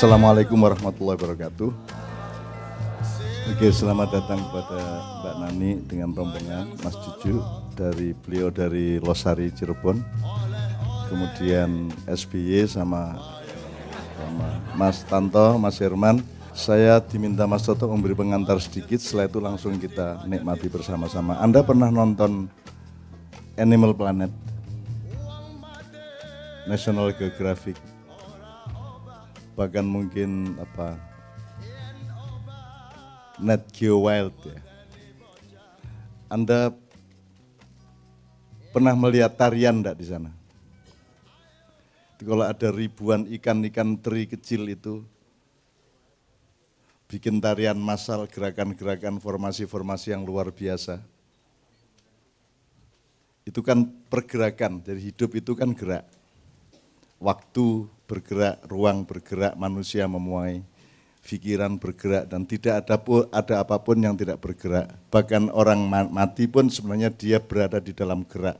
Assalamualaikum warahmatullahi wabarakatuh. Oke, selamat datang kepada Mbak Nani dengan rombongan Mas Cucu beliau dari Losari Cirebon. Kemudian SBY sama Mas Tanto, Mas Herman. Saya diminta Mas Toto memberi pengantar sedikit, setelah itu langsung kita nikmati bersama-sama. Anda pernah nonton Animal Planet? National Geographic? Bahkan mungkin Nat Geo Wild ya. Anda pernah melihat tarian enggak di sana? Kalau ada ribuan ikan-ikan teri kecil itu bikin tarian massal, gerakan-gerakan, formasi-formasi yang luar biasa. Itu kan pergerakan, jadi hidup itu kan gerak. Waktu bergerak, ruang bergerak, manusia memuai, pikiran bergerak, dan tidak ada apapun yang tidak bergerak. Bahkan orang mati pun sebenarnya dia berada di dalam gerak,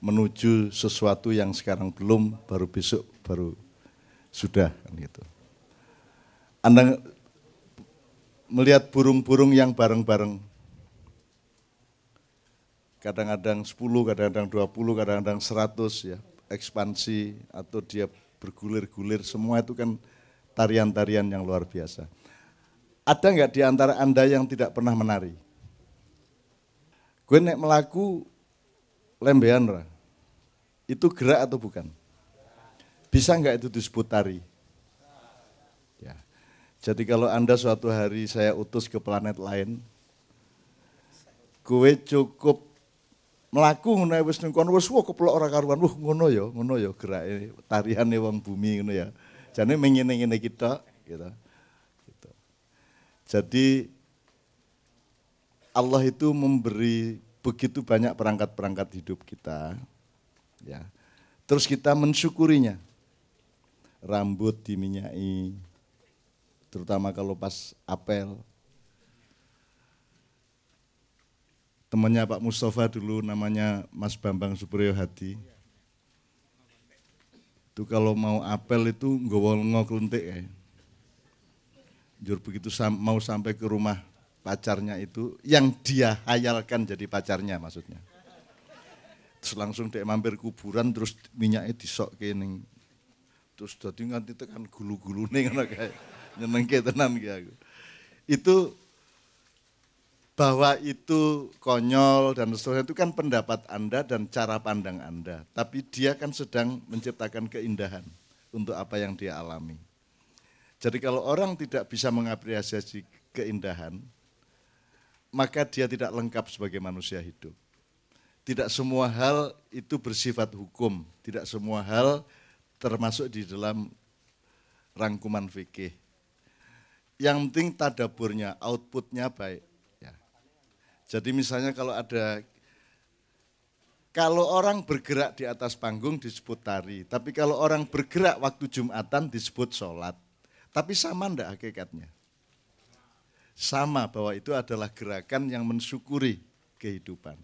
menuju sesuatu yang sekarang belum, baru besok, baru sudah. Gitu. Anda melihat burung-burung yang bareng-bareng, kadang-kadang 10, kadang-kadang 20, kadang-kadang 100 ya, ekspansi atau dia bergulir-gulir, semua itu kan tarian-tarian yang luar biasa. Ada nggak di antara Anda yang tidak pernah menari? Gue nek melaku lembean ra. Itu gerak atau bukan? Bisa nggak itu disebut tari? Ya. Jadi kalau Anda suatu hari saya utus ke planet lain, gue cukup melaku ngono wis ning kono wis keplok ora karuan. Ngono ya gerake tariane wong bumi ngono ya. Jane ngene-ngene kita gitu. Jadi Allah itu memberi begitu banyak perangkat-perangkat hidup kita ya. Terus kita mensyukurinya. Rambut diminyai, terutama kalau pas apel. Temannya Pak Mustafa dulu namanya Mas Bambang Supriyo Hadi. Itu kalau mau apel itu nggawa lenga klentik ya. Jur begitu mau sampai ke rumah pacarnya itu, yang dia hayalkan jadi pacarnya maksudnya. Terus langsung dia mampir kuburan, terus minyaknya disok kening. Terus dadi nganti tekan gulu-gulune ngono kae. Nyenengke tenan ki aku. Itu bahwa itu konyol dan seterusnya itu kan pendapat Anda dan cara pandang Anda. Tapi dia kan sedang menciptakan keindahan untuk apa yang dia alami. Jadi kalau orang tidak bisa mengapresiasi keindahan, maka dia tidak lengkap sebagai manusia hidup. Tidak semua hal itu bersifat hukum, tidak semua hal termasuk di dalam rangkuman fikih. Yang penting tadaburnya, outputnya baik. Jadi misalnya kalau orang bergerak di atas panggung disebut tari, tapi kalau orang bergerak waktu Jumatan disebut sholat. Tapi sama enggak hakikatnya? Sama, bahwa itu adalah gerakan yang mensyukuri kehidupan.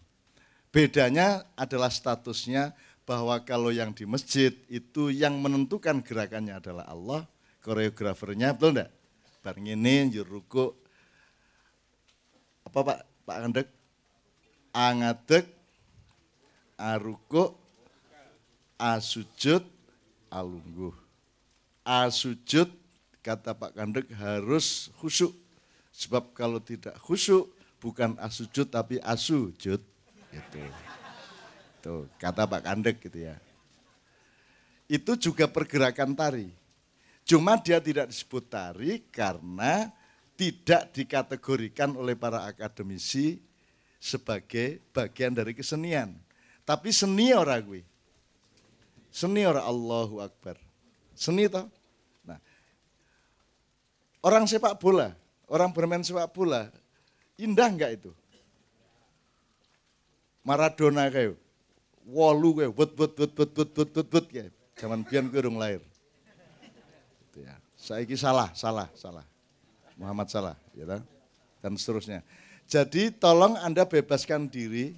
Bedanya adalah statusnya, bahwa kalau yang di masjid itu yang menentukan gerakannya adalah Allah, koreografernya, betul enggak? Bareng ini, ruku, apa Pak Kandek, angadek, arukuk, asujud, alungguh. Asujud, kata Pak Kandek, harus khusyuk. Sebab kalau tidak khusyuk, bukan asujud tapi asujud. Gitu. Tuh, kata Pak Kandek gitu ya. Itu juga pergerakan tari. Cuma dia tidak disebut tari karena tidak dikategorikan oleh para akademisi sebagai bagian dari kesenian. Tapi seni ora gue. Seni ora, Allahu Akbar. Seni toh. Nah, orang sepak bola, orang bermain sepak bola, indah enggak itu? Maradona kayak, wolu kayak, but kayak. Zaman biyen gue urung lahir. Gitu ya. Saiki salah. Muhammad Salah, ya kan? Dan seterusnya. Jadi tolong Anda bebaskan diri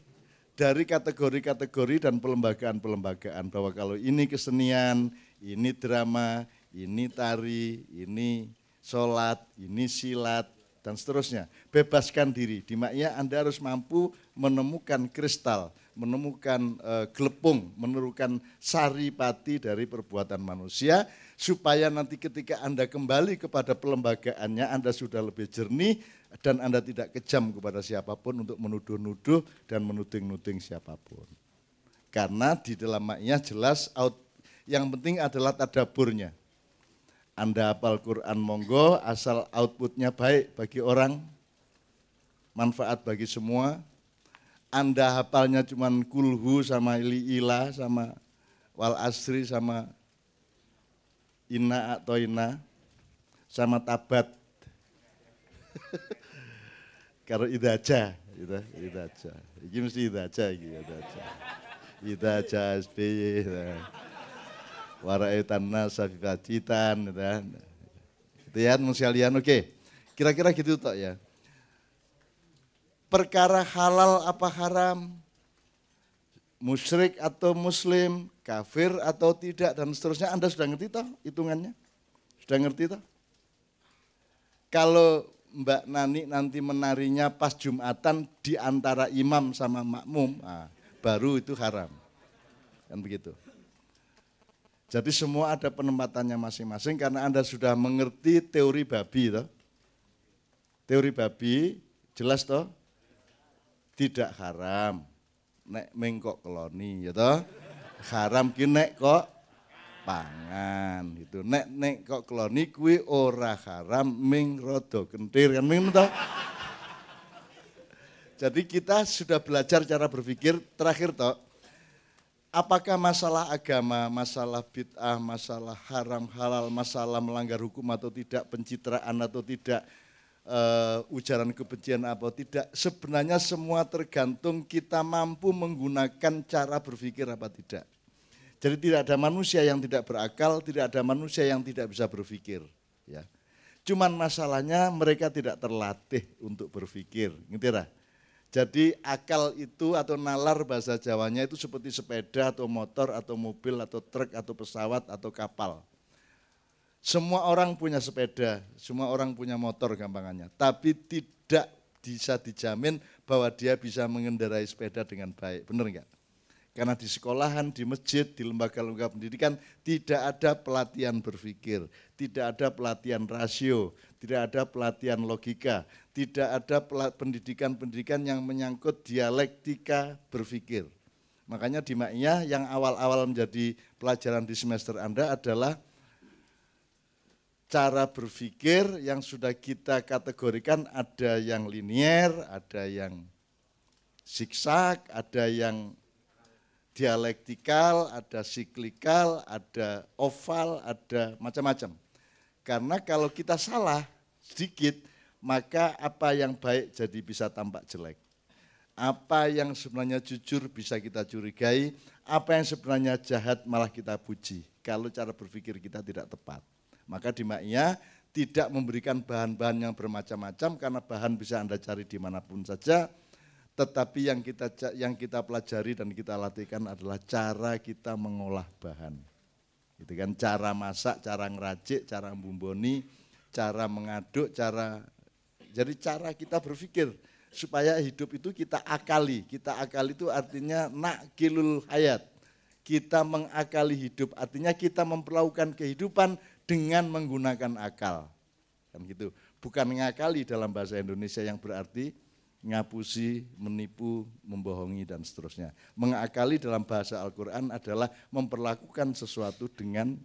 dari kategori-kategori dan pelembagaan-pelembagaan bahwa kalau ini kesenian, ini drama, ini tari, ini sholat, ini silat, dan seterusnya. Bebaskan diri, di maknya Anda harus mampu menemukan kristal, menemukan gelepung, menemukan saripati dari perbuatan manusia, supaya nanti ketika Anda kembali kepada pelembagaannya, Anda sudah lebih jernih, dan Anda tidak kejam kepada siapapun untuk menuduh-nuduh dan menuding-nuding siapapun. Karena di dalam maknya jelas, yang penting adalah tadaburnya. Anda hafal Quran monggo, asal outputnya baik bagi orang, manfaat bagi semua. Anda hafalnya cuma kulhu sama ila sama wal asri sama inna atau inna sama tabat. Kalau idaja, idaja. Iki mesti idaja iki, idaja. Idaja SBY. Warai tanah safifacitan, itu ya sekalian. Oke, kira-kira gitu toh ya. Perkara halal apa haram, musyrik atau muslim, kafir atau tidak, dan seterusnya, Anda sudah ngerti toh hitungannya? Sudah ngerti toh? Kalau Mbak Nani nanti menarinya pas Jumatan di antara imam sama makmum, baru itu haram. Kan begitu. Jadi semua ada penempatannya masing-masing karena Anda sudah mengerti teori babi toh. Teori babi jelas toh tidak haram. Nek mengkok keloni ya toh. Haram ki nek kok pangan gitu. Nek kok keloni kuwi ora haram ming rada kentir kan ming toh. Jadi kita sudah belajar cara berpikir terakhir toh. Apakah masalah agama, masalah bid'ah, masalah haram halal, masalah melanggar hukum atau tidak, pencitraan atau tidak, ujaran kebencian atau tidak, sebenarnya semua tergantung kita mampu menggunakan cara berpikir apa tidak. Jadi tidak ada manusia yang tidak berakal, tidak ada manusia yang tidak bisa berpikir. Ya. Cuman masalahnya mereka tidak terlatih untuk berpikir, ngerti lah. Jadi akal itu atau nalar bahasa Jawanya itu seperti sepeda atau motor atau mobil atau truk atau pesawat atau kapal. Semua orang punya sepeda, semua orang punya motor gampangannya. Tapi tidak bisa dijamin bahwa dia bisa mengendarai sepeda dengan baik, benar enggak? Karena di sekolahan, di masjid, di lembaga-lembaga pendidikan tidak ada pelatihan berpikir, tidak ada pelatihan rasio, tidak ada pelatihan logika, tidak ada pendidikan-pendidikan yang menyangkut dialektika berpikir. Makanya di maknya yang awal-awal menjadi pelajaran di semester Anda adalah cara berpikir yang sudah kita kategorikan ada yang linier, ada yang zigzag, ada yang dialektikal, ada siklikal, ada oval, ada macam-macam. Karena kalau kita salah sedikit, maka apa yang baik jadi bisa tampak jelek. Apa yang sebenarnya jujur bisa kita curigai, apa yang sebenarnya jahat malah kita puji. Kalau cara berpikir kita tidak tepat. Maka di maknya tidak memberikan bahan-bahan yang bermacam-macam karena bahan bisa Anda cari dimanapun saja. Tetapi yang kita pelajari dan kita latihkan adalah cara kita mengolah bahan. Itu kan cara masak, cara ngeracik, cara membumboni, cara mengaduk, jadi cara kita berpikir supaya hidup itu kita akali. Kita akali itu artinya nakilul hayat. Kita mengakali hidup, artinya kita memperlakukan kehidupan dengan menggunakan akal. Kan gitu. Bukan ngakali dalam bahasa Indonesia yang berarti ngapusi, menipu, membohongi dan seterusnya. Mengakali dalam bahasa Al-Quran adalah memperlakukan sesuatu dengan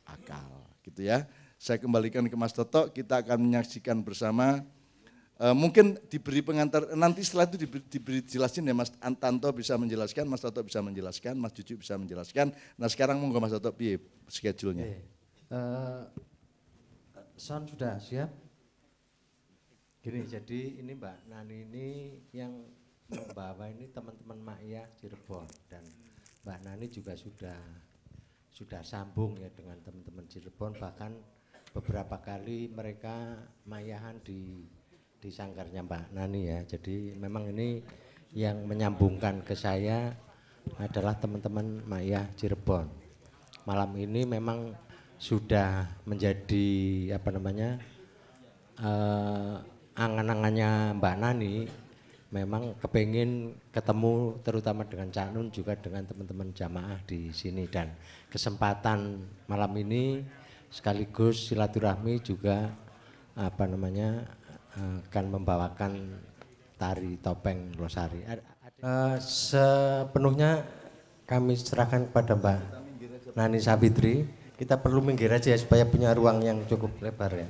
akal, gitu ya. Saya kembalikan ke Mas Toto, kita akan menyaksikan bersama. Mungkin diberi pengantar, nanti setelah itu diberi jelasin ya Mas Tanto bisa menjelaskan, Mas Toto bisa menjelaskan, Mas Cucu bisa menjelaskan. Nah sekarang monggo Mas Toto, piye schedule-nya? Sound sudah siap? Gini, jadi ini Mbak Nani ini yang membawa ini teman-teman Makya Cirebon dan Mbak Nani juga sudah sambung ya dengan teman-teman Cirebon, bahkan beberapa kali mereka mayahan di di sanggarnya Mbak Nani ya. Jadi memang ini yang menyambungkan ke saya adalah teman-teman Maya Cirebon. Malam ini memang sudah menjadi apa namanya angan-angannya Mbak Nani. Memang kepingin ketemu terutama dengan Cak Nun juga dengan teman-teman jamaah di sini, dan kesempatan malam ini sekaligus silaturahmi juga apa namanya akan membawakan tari topeng Losari. Sepenuhnya kami serahkan kepada Mbak Nani Savitri. Kita perlu minggir aja ya supaya punya ruang yang cukup lebar ya.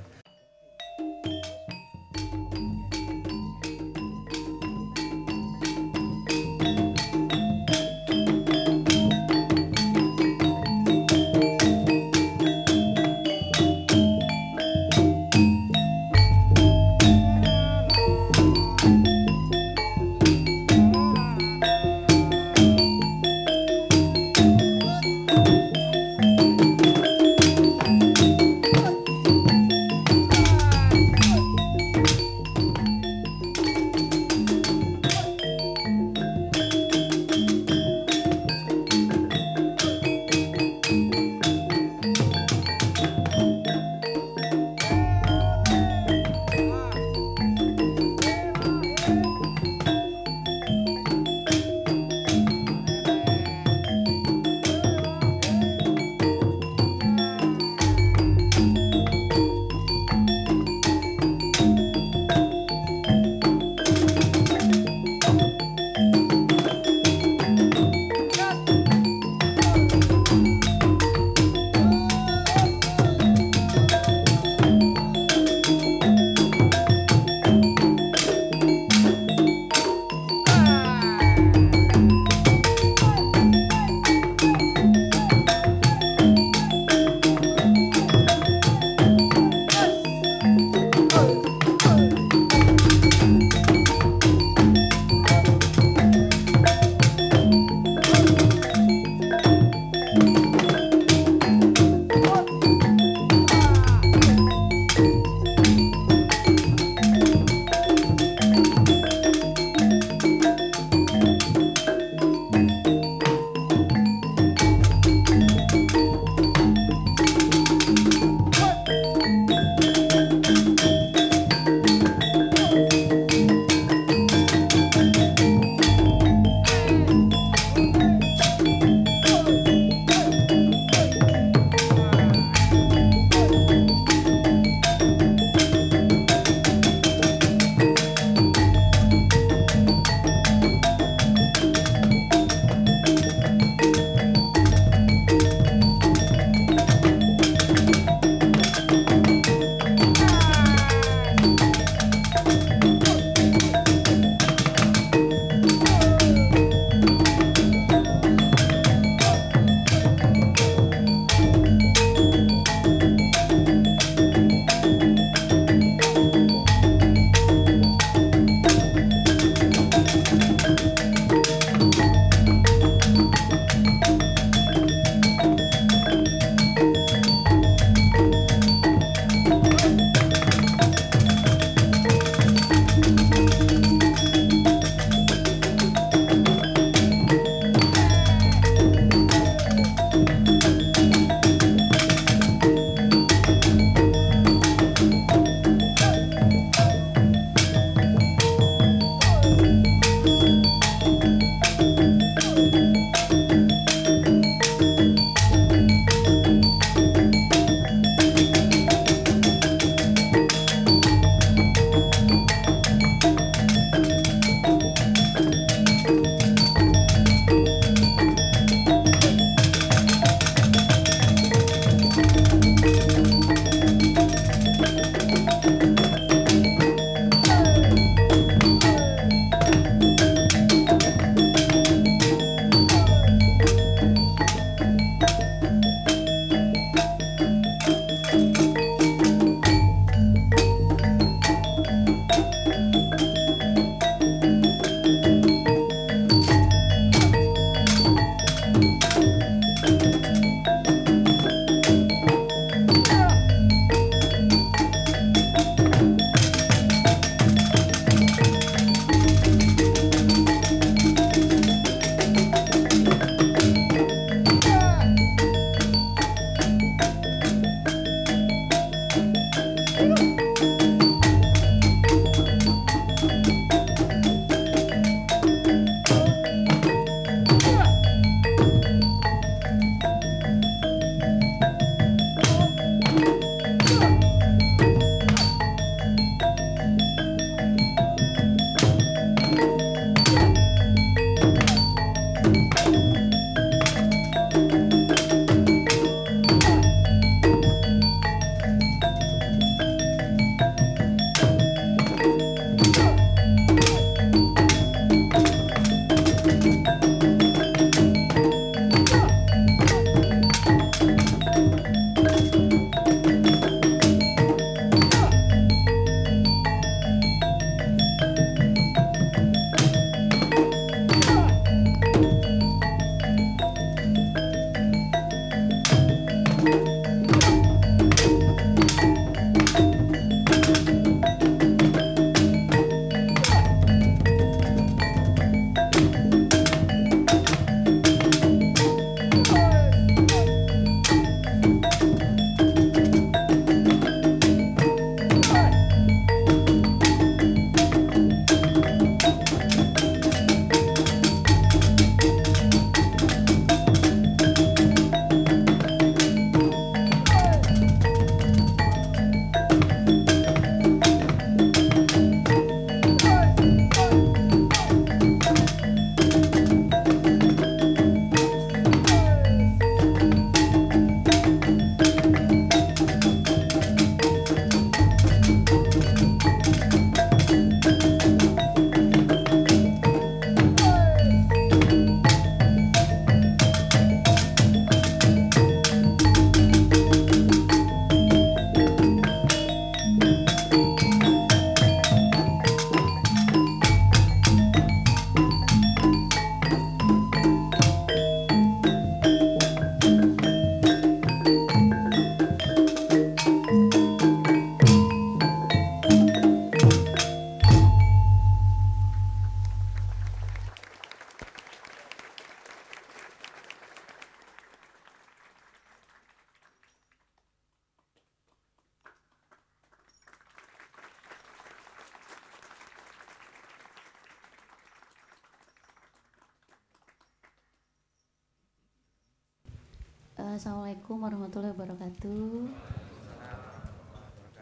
Assalamualaikum warahmatullahi wabarakatuh.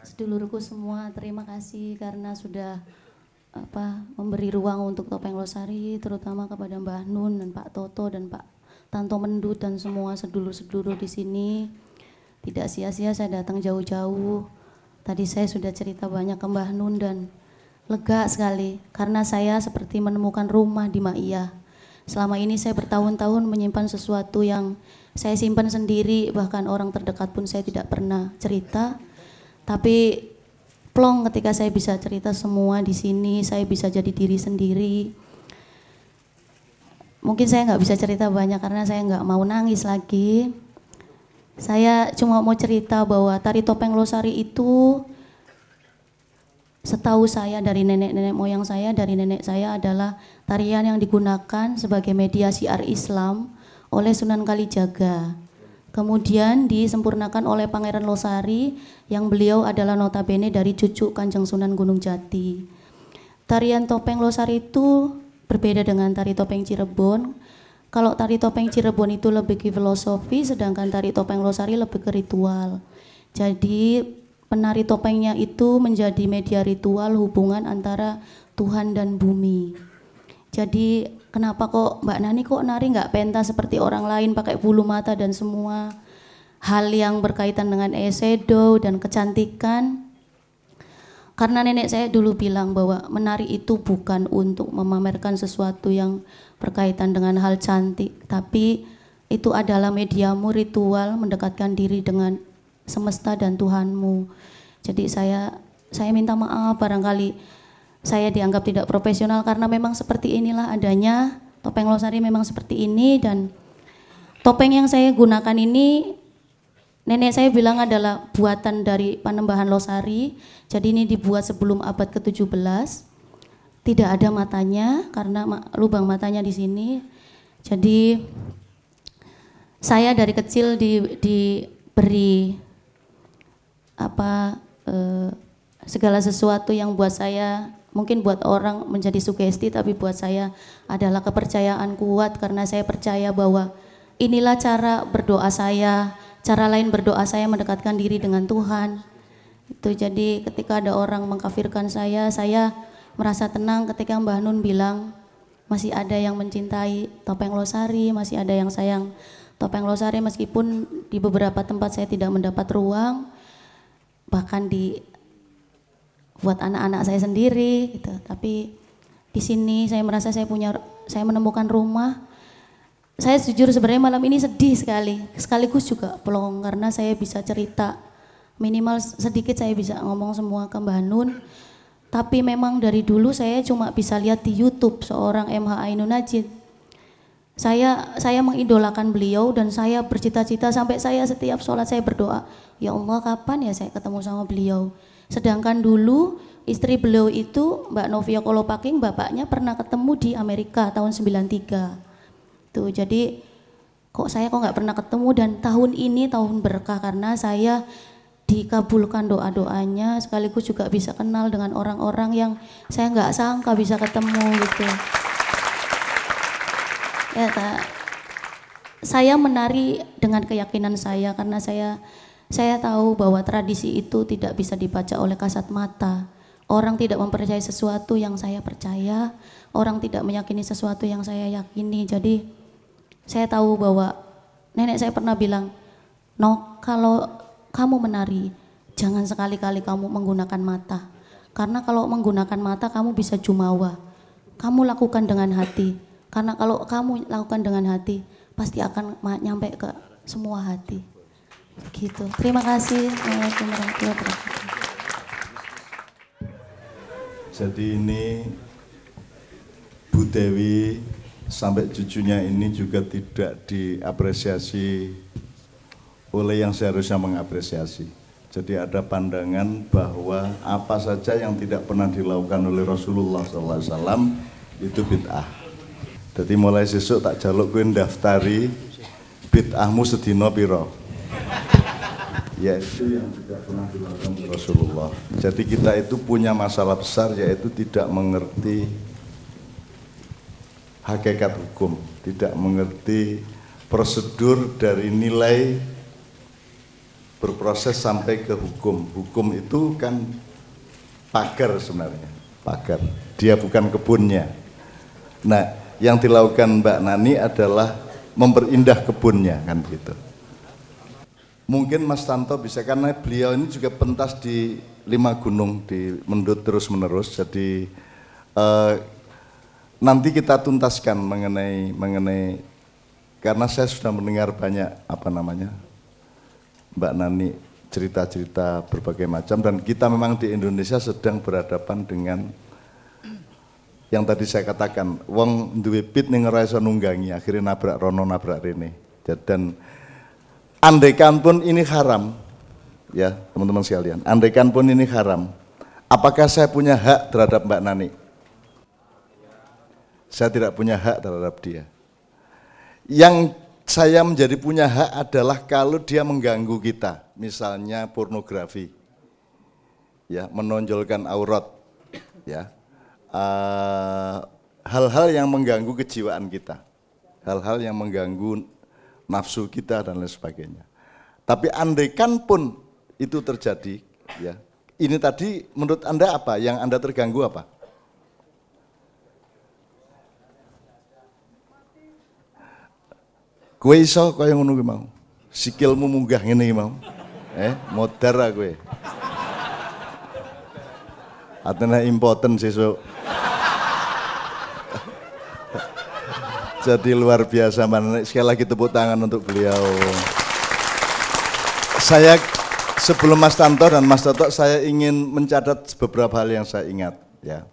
Sedulurku semua, terima kasih karena sudah memberi ruang untuk Topeng Losari, terutama kepada Mbah Nun dan Pak Toto dan Pak Tanto Mendut dan semua sedulur-sedulur di sini. Tidak sia-sia saya datang jauh-jauh. Tadi saya sudah cerita banyak ke Mbah Nun dan lega sekali karena saya seperti menemukan rumah di Maiyah. Selama ini saya bertahun-tahun menyimpan sesuatu yang saya simpan sendiri, bahkan orang terdekat pun saya tidak pernah cerita. Tapi plong ketika saya bisa cerita semua di sini, saya bisa jadi diri sendiri. Mungkin saya nggak bisa cerita banyak karena saya nggak mau nangis lagi. Saya cuma mau cerita bahwa tari topeng Losari itu setahu saya dari nenek-nenek moyang saya, dari nenek saya adalah tarian yang digunakan sebagai media syiar Islam oleh Sunan Kalijaga. Kemudian disempurnakan oleh Pangeran Losari yang beliau adalah notabene dari cucu Kanjeng Sunan Gunung Jati. Tarian topeng Losari itu berbeda dengan tari topeng Cirebon. Kalau tari topeng Cirebon itu lebih ke filosofi, sedangkan tari topeng Losari lebih ke ritual. Jadi penari topengnya itu menjadi media ritual hubungan antara Tuhan dan bumi. Jadi kenapa kok Mbak Nani kok nari nggak pentas seperti orang lain pakai bulu mata dan semua hal yang berkaitan dengan eyeshadow dan kecantikan? Karena nenek saya dulu bilang bahwa menari itu bukan untuk memamerkan sesuatu yang berkaitan dengan hal cantik, tapi itu adalah mediamu, ritual mendekatkan diri dengan semesta dan Tuhanmu. Jadi saya minta maaf barangkali saya dianggap tidak profesional karena memang seperti inilah adanya. Topeng Losari memang seperti ini dan topeng yang saya gunakan ini nenek saya bilang adalah buatan dari Panembahan Losari. Jadi ini dibuat sebelum abad ke-17. Tidak ada matanya karena lubang matanya di sini. Jadi saya dari kecil diberi segala sesuatu yang buat saya, mungkin buat orang menjadi sugesti, tapi buat saya adalah kepercayaan kuat karena saya percaya bahwa inilah cara berdoa saya, cara lain berdoa saya mendekatkan diri dengan Tuhan. Itu jadi ketika ada orang mengkafirkan saya merasa tenang ketika Mbah Nun bilang masih ada yang mencintai topeng Losari, masih ada yang sayang topeng Losari meskipun di beberapa tempat saya tidak mendapat ruang, bahkan buat anak-anak saya sendiri gitu. Tapi di sini saya merasa saya menemukan rumah. Saya jujur sebenarnya malam ini sedih sekali, sekaligus juga plong karena saya bisa cerita minimal sedikit, saya bisa ngomong semua ke Mbah Nun. Tapi memang dari dulu saya cuma bisa lihat di YouTube seorang MH Ainun Najid. Saya mengidolakan beliau dan saya bercita-cita sampai saya setiap sholat saya berdoa, ya Allah kapan ya saya ketemu sama beliau. Sedangkan dulu istri beliau itu Mbak Novia Kolopaking, bapaknya pernah ketemu di Amerika tahun 93. Tuh, jadi kok nggak pernah ketemu, dan tahun ini tahun berkah karena saya dikabulkan doa-doanya sekaligus juga bisa kenal dengan orang-orang yang saya nggak sangka bisa ketemu gitu. Ya, saya menari dengan keyakinan saya karena saya tahu bahwa tradisi itu tidak bisa dibaca oleh kasat mata. Orang tidak mempercayai sesuatu yang saya percaya, orang tidak meyakini sesuatu yang saya yakini. Jadi saya tahu bahwa nenek saya pernah bilang, "No, kalau kamu menari, jangan sekali-kali kamu menggunakan mata. Karena kalau menggunakan mata kamu bisa jumawa. Kamu lakukan dengan hati. Karena kalau kamu lakukan dengan hati, pasti akan nyampe ke semua hati." Gitu. Terima kasih. Assalamualaikum warahmatullahi wabarakatuh. Jadi ini Bu Dewi sampai cucunya ini juga tidak diapresiasi oleh yang seharusnya mengapresiasi. Jadi ada pandangan bahwa apa saja yang tidak pernah dilakukan oleh Rasulullah SAW itu bid'ah. Jadi mulai sesuk tak jaluk gue daftari bid'ahmu sedino piro. Yaitu yang tidak pernah dilakukan oleh Rasulullah. Jadi kita itu punya masalah besar, yaitu tidak mengerti hakikat hukum, tidak mengerti prosedur dari nilai berproses sampai ke hukum. Hukum itu kan pagar sebenarnya, pagar. Dia bukan kebunnya. Nah, yang dilakukan Mbak Nani adalah memperindah kebunnya, kan gitu. Mungkin Mas Tanto bisa, karena beliau ini juga pentas di 5 gunung di Mendut terus menerus. Jadi nanti kita tuntaskan mengenai karena saya sudah mendengar banyak Mbak Nani cerita-cerita berbagai macam, dan kita memang di Indonesia sedang berhadapan dengan yang tadi saya katakan, wong duwe pit ning ora iso nunggangi, akhirnya nabrak rono nabrak rene. Dan andaikan pun ini haram, ya teman-teman sekalian, andaikan pun ini haram, apakah saya punya hak terhadap Mbak Nani? Saya tidak punya hak terhadap dia. Yang saya menjadi punya hak adalah kalau dia mengganggu kita, misalnya pornografi, ya, menonjolkan aurat, ya, hal-hal yang mengganggu kejiwaan kita, hal-hal yang mengganggu nafsu kita dan lain sebagainya. Tapi andaikan pun itu terjadi, ya, ini tadi menurut Anda apa? Yang Anda terganggu apa? Kowe iso kaya ngono ki mau. Sikilmu munggah ngene iki mau. Modar kowe. Atene impoten sesuk. Jadi luar biasa, Mbak. Sekali lagi tepuk tangan untuk beliau. Saya sebelum Mas Tanto dan Mas Toto, saya ingin mencatat beberapa hal yang saya ingat, ya.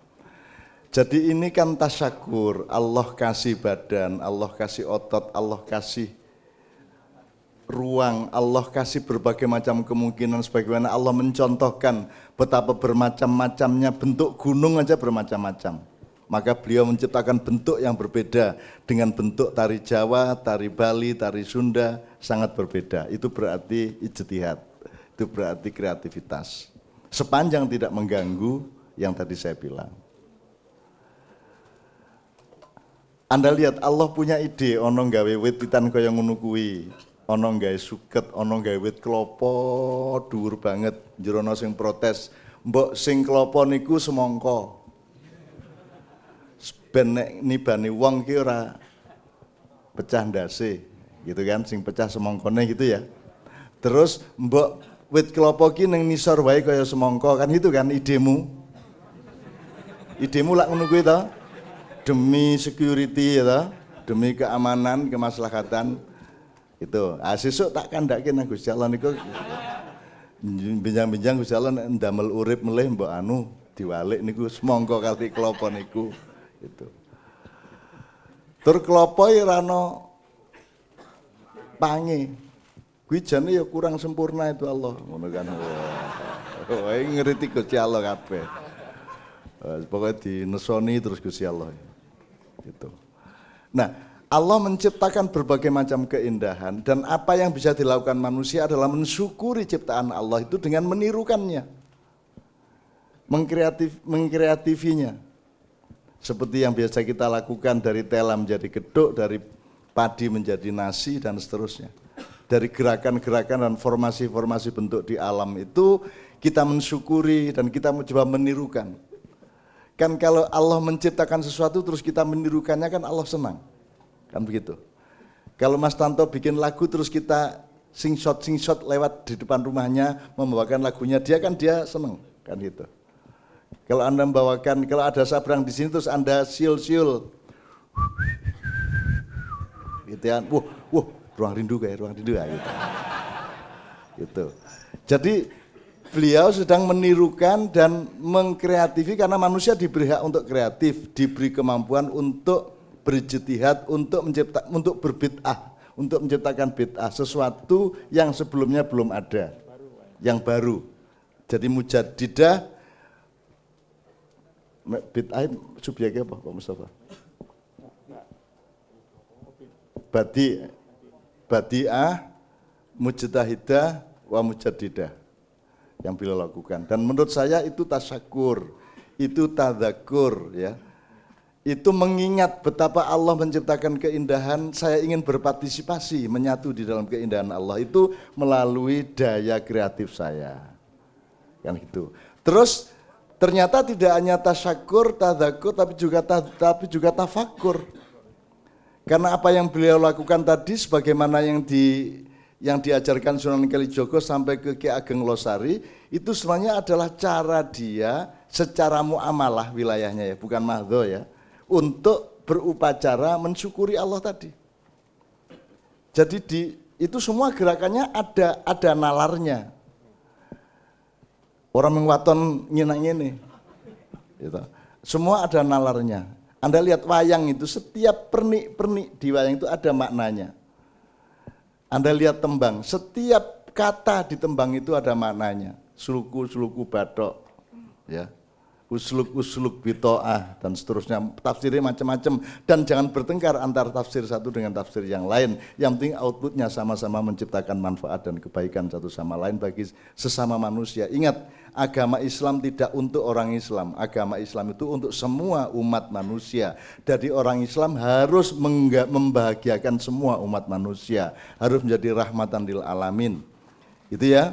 Jadi ini kan tasyakur, Allah kasih badan, Allah kasih otot, Allah kasih ruang, Allah kasih berbagai macam kemungkinan, sebagaimana Allah mencontohkan betapa bermacam-macamnya bentuk gunung aja bermacam-macam. Maka beliau menciptakan bentuk yang berbeda dengan bentuk tari Jawa, tari Bali, tari Sunda, sangat berbeda. Itu berarti ijtihad, itu berarti kreativitas. Sepanjang tidak mengganggu yang tadi saya bilang. Anda lihat Allah punya ide, ono gawe wit-witan kaya ngono kuwi, ono gawe suket, ono gawe wit klopo dhuwur banget, jerono sing protes, mbok sing klopo niku semangka. Ben nek nibani wong ki ora pecah ndase, gitu kan, sing pecah semangkane gitu ya. Terus mbok wit klopo ki ning nisor wae kaya semangka, kan itu kan idemu. Idemu lak ngono kuwi to. Demi security ya, demi keamanan, kemaslahatan itu. Sesuk tak kandhake nang Gusti Allah niku binjang-binjang Gusti Allah ndamel urip melih mbok anu diwalik niku semangka kali klopo niku itu. Tur klopo ya ora ana pange. Kuwi jane ya kurang sempurna itu Allah, ngono kan. Wah, ngerti Gusti Allah kabeh. Pokoknya dinesoni terus Gusti Allah. Gitu. Nah, Allah menciptakan berbagai macam keindahan, dan apa yang bisa dilakukan manusia adalah mensyukuri ciptaan Allah itu dengan menirukannya, mengkreatifinya. Seperti yang biasa kita lakukan, dari tela menjadi geduk, dari padi menjadi nasi, dan seterusnya. Dari gerakan-gerakan dan formasi-formasi bentuk di alam itu kita mensyukuri dan kita mencoba menirukan. Kan kalau Allah menciptakan sesuatu terus kita menirukannya, kan Allah senang. Kan begitu. Kalau Mas Tanto bikin lagu terus kita sing shot lewat di depan rumahnya membawakan lagunya, dia senang, kan gitu. Kalau Anda membawakan, kalau ada sabrang di sini terus Anda siul-siul. Gitu kan. Ruang rindu kayak gitu. Gitu. Jadi beliau sedang menirukan dan mengkreatifi, karena manusia diberi hak untuk kreatif, diberi kemampuan untuk berijtihad, untuk berbid'ah, untuk menciptakan bid'ah, sesuatu yang sebelumnya belum ada, yang baru. Jadi mujaddidah, bid'ah subjeknya apa Pak Mustafa? Badi'ah, mujtahidah, wa mujaddidah yang beliau lakukan. Dan menurut saya itu tasyakur, itu tadzakur, ya. itu mengingat betapa Allah menciptakan keindahan, saya ingin berpartisipasi, menyatu di dalam keindahan Allah itu melalui daya kreatif saya. Kan gitu. Terus ternyata tidak hanya tasyakur, tadzakur, tapi juga tafakur. Karena apa yang beliau lakukan tadi sebagaimana yang diajarkan Sunan Kalijogo sampai ke Ki Ageng Losari itu sebenarnya adalah cara dia secara muamalah wilayahnya ya, bukan mahdho ya, untuk berupacara mensyukuri Allah tadi. Jadi itu semua gerakannya ada nalarnya. Orang mengwaton ngina-ngini. Gitu. Semua ada nalarnya. Anda lihat wayang itu, setiap pernik-pernik di wayang itu ada maknanya. Anda lihat tembang, setiap kata di tembang itu ada maknanya. Suluku-suluku batok, ya. Usluk-usluk bito'ah dan seterusnya, tafsirnya macam-macam, dan jangan bertengkar antara tafsir satu dengan tafsir yang lain. Yang penting outputnya sama-sama menciptakan manfaat dan kebaikan satu sama lain bagi sesama manusia. Ingat, agama Islam tidak untuk orang Islam, agama Islam itu untuk semua umat manusia. Jadi orang Islam harus membahagiakan semua umat manusia, harus menjadi rahmatan lil alamin. Gitu ya.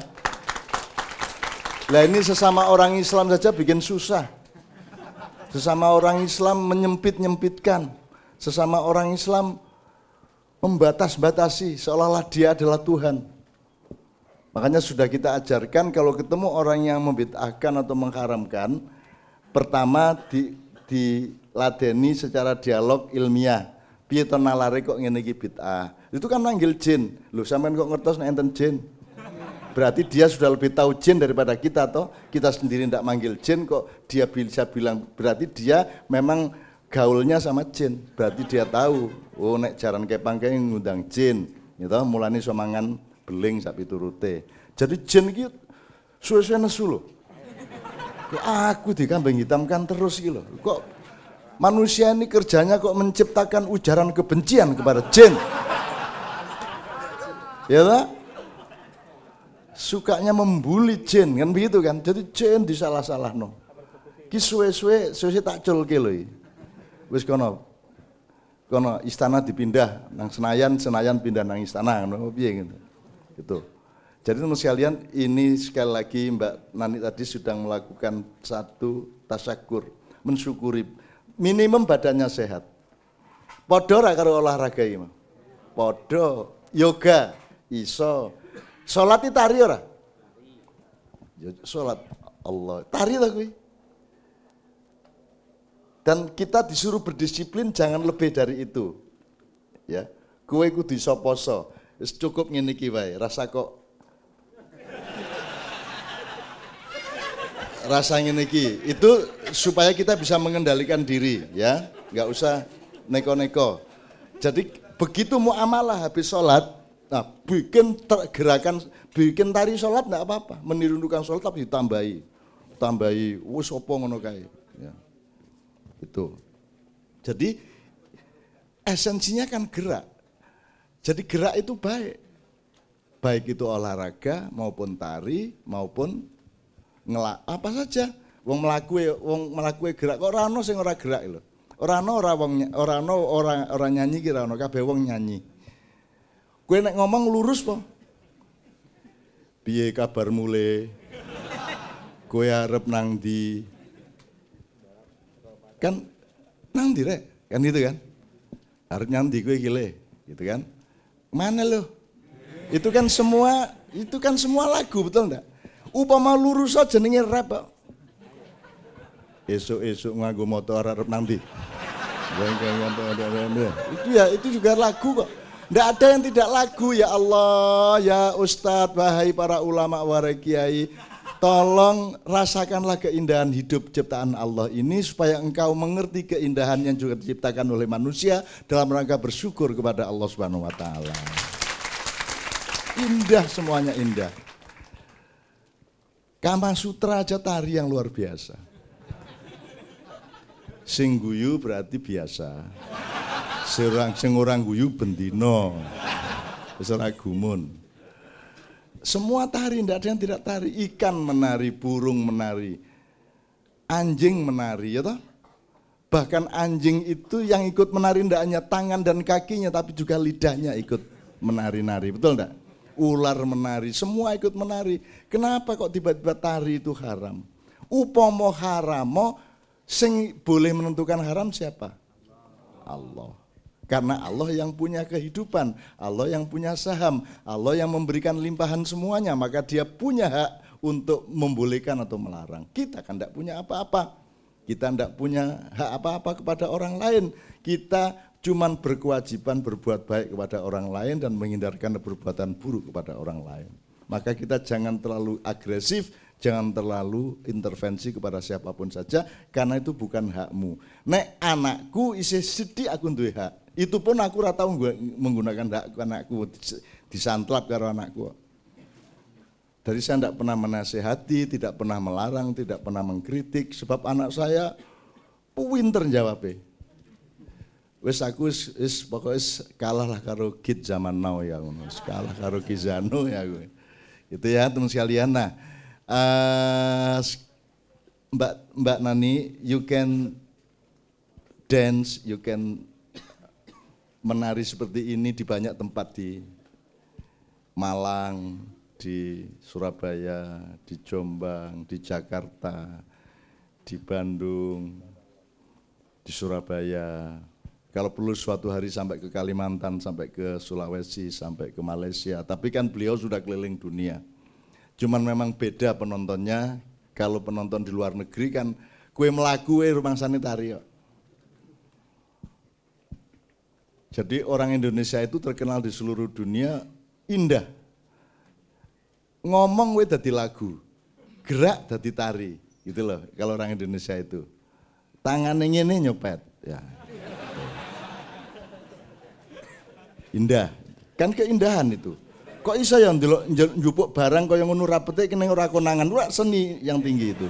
Lah ini sesama orang Islam saja bikin susah. Sesama orang Islam menyempit-nyempitkan. Sesama orang Islam membatas-batasi seolah-olah dia adalah Tuhan. Makanya sudah kita ajarkan kalau ketemu orang yang membid'ahkan atau mengharamkan, pertama diladeni secara dialog ilmiah. Piye to nalare kok ngene iki bid'ah. Itu kan manggil jin. Lho sampean kok ngertos nek enten jin? Berarti dia sudah lebih tahu jin daripada kita, toh kita sendiri tidak manggil jin kok dia bisa bilang, berarti dia memang gaulnya sama jin, berarti dia tahu, oh nek jaran kepang kayak ngundang jin, gitu, mulane somangan beling sapi turute. Jadi jin gitu, suwe-suwe nesu loh. Kok aku dikambing hitamkan terus gitu, kok manusia ini kerjanya kok menciptakan ujaran kebencian kepada jin, ya toh? Sukanya membuli jin kan begitu kan, jadi jin disalah-salah no. Ki suwe-suwe tak culke lho. Wis kono istana dipindah nang Senayan pindah nang istana ngono piye gitu. Gitu. Jadi teman sekalian, ini sekali lagi Mbak Nani tadi sudah melakukan satu tasyakur, mensyukuri minimum badannya sehat. Podo ra karo olahraga iki, podo yoga iso. Sholat itu tari ora? Sholat Allah, tari lah gue. Dan kita disuruh berdisiplin jangan lebih dari itu. Ya, gue kudu iso poso. Wis cukup ngene iki wae, rasa ngene iki. Itu supaya kita bisa mengendalikan diri, ya. Enggak usah neko-neko. Jadi begitu muamalah habis sholat, nah, bikin gerakan, bikin tari sholat enggak apa-apa, meniru tukang sholat tapi tambahi, wis apa ngono kae. Ya. Itu. Jadi esensinya kan gerak. Jadi gerak itu baik. Baik itu olahraga maupun tari maupun apa saja. Wong mlaku gerak kok ora ono sing ora gerak lho. Ora ono ora nyanyi ki ora ono, kabeh wong nyanyi. Kowe nek ngomong lurus po. Piye kabarmu le? Kowe arep nang ndi? Kan nang ndi rek? Kan gitu kan? Arep nang ndi kowe iki le? Gitu kan? Mana lo? Itu kan semua lagu, betul enggak? Upama lurus aja jenenge rap. Esuk-esuk nganggo motor arep nang ndi? Itu juga lagu kok. Tidak ada yang tidak lagu. Ya Allah, ya Ustadz, wahai para ulama, wahai kiai, tolong rasakanlah keindahan hidup ciptaan Allah ini supaya engkau mengerti keindahan yang juga diciptakan oleh manusia dalam rangka bersyukur kepada Allah Subhanahu wa taala. Indah, semuanya indah. Kama Sutra aja tari yang luar biasa. Sing guyu berarti biasa. Sing orang guyu bendino, wis ora gumun. Semua tari, tidak ada yang tidak tari. Ikan menari, burung menari, anjing menari, ya toh? Bahkan anjing itu yang ikut menari tidak hanya tangan dan kakinya, tapi juga lidahnya ikut menari-nari, betul enggak? Ular menari, semua ikut menari. Kenapa kok tiba-tiba tari itu haram? Upomo haramo, sing boleh menentukan haram siapa? Allah. Karena Allah yang punya kehidupan, Allah yang punya saham, Allah yang memberikan limpahan semuanya, maka dia punya hak untuk membolehkan atau melarang. Kita kan tidak punya apa-apa. Kita tidak punya hak apa-apa kepada orang lain. Kita cuman berkewajiban berbuat baik kepada orang lain dan menghindarkan perbuatan buruk kepada orang lain. Maka kita jangan terlalu agresif, jangan terlalu intervensi kepada siapapun saja, karena itu bukan hakmu. Nek anakku isih sedih aku duwe hak. Itu pun aku ora tau menggunakan hak anakku, disantlap karo anakku. Dari saya tidak pernah menasehati, tidak pernah melarang, tidak pernah mengkritik, sebab anak saya pinter jawabnya. Wes aku pokoknya kalah lah karo kid zaman now ya, kalah karo Kizano ya gue. Itu ya teman sekalian. Nah, Mbak Nani, you can dance, you can menari seperti ini di banyak tempat, di Malang, di Surabaya, di Jombang, di Jakarta, di Bandung, di Surabaya. Kalau perlu suatu hari sampai ke Kalimantan, sampai ke Sulawesi, sampai ke Malaysia. Tapi kan beliau sudah keliling dunia. Cuman memang beda penontonnya. Kalau penonton di luar negeri kan kue melaku rumangsane tari. Jadi orang Indonesia itu terkenal di seluruh dunia indah. Ngomong we dadi lagu, gerak dadi tari, gitu loh. Kalau orang Indonesia itu, tangannya ngene nyopet, ya. Indah, kan keindahan itu. Kok iso yang njupuk barang kaya ngono rapete kene ora konangan, wah seni yang tinggi itu.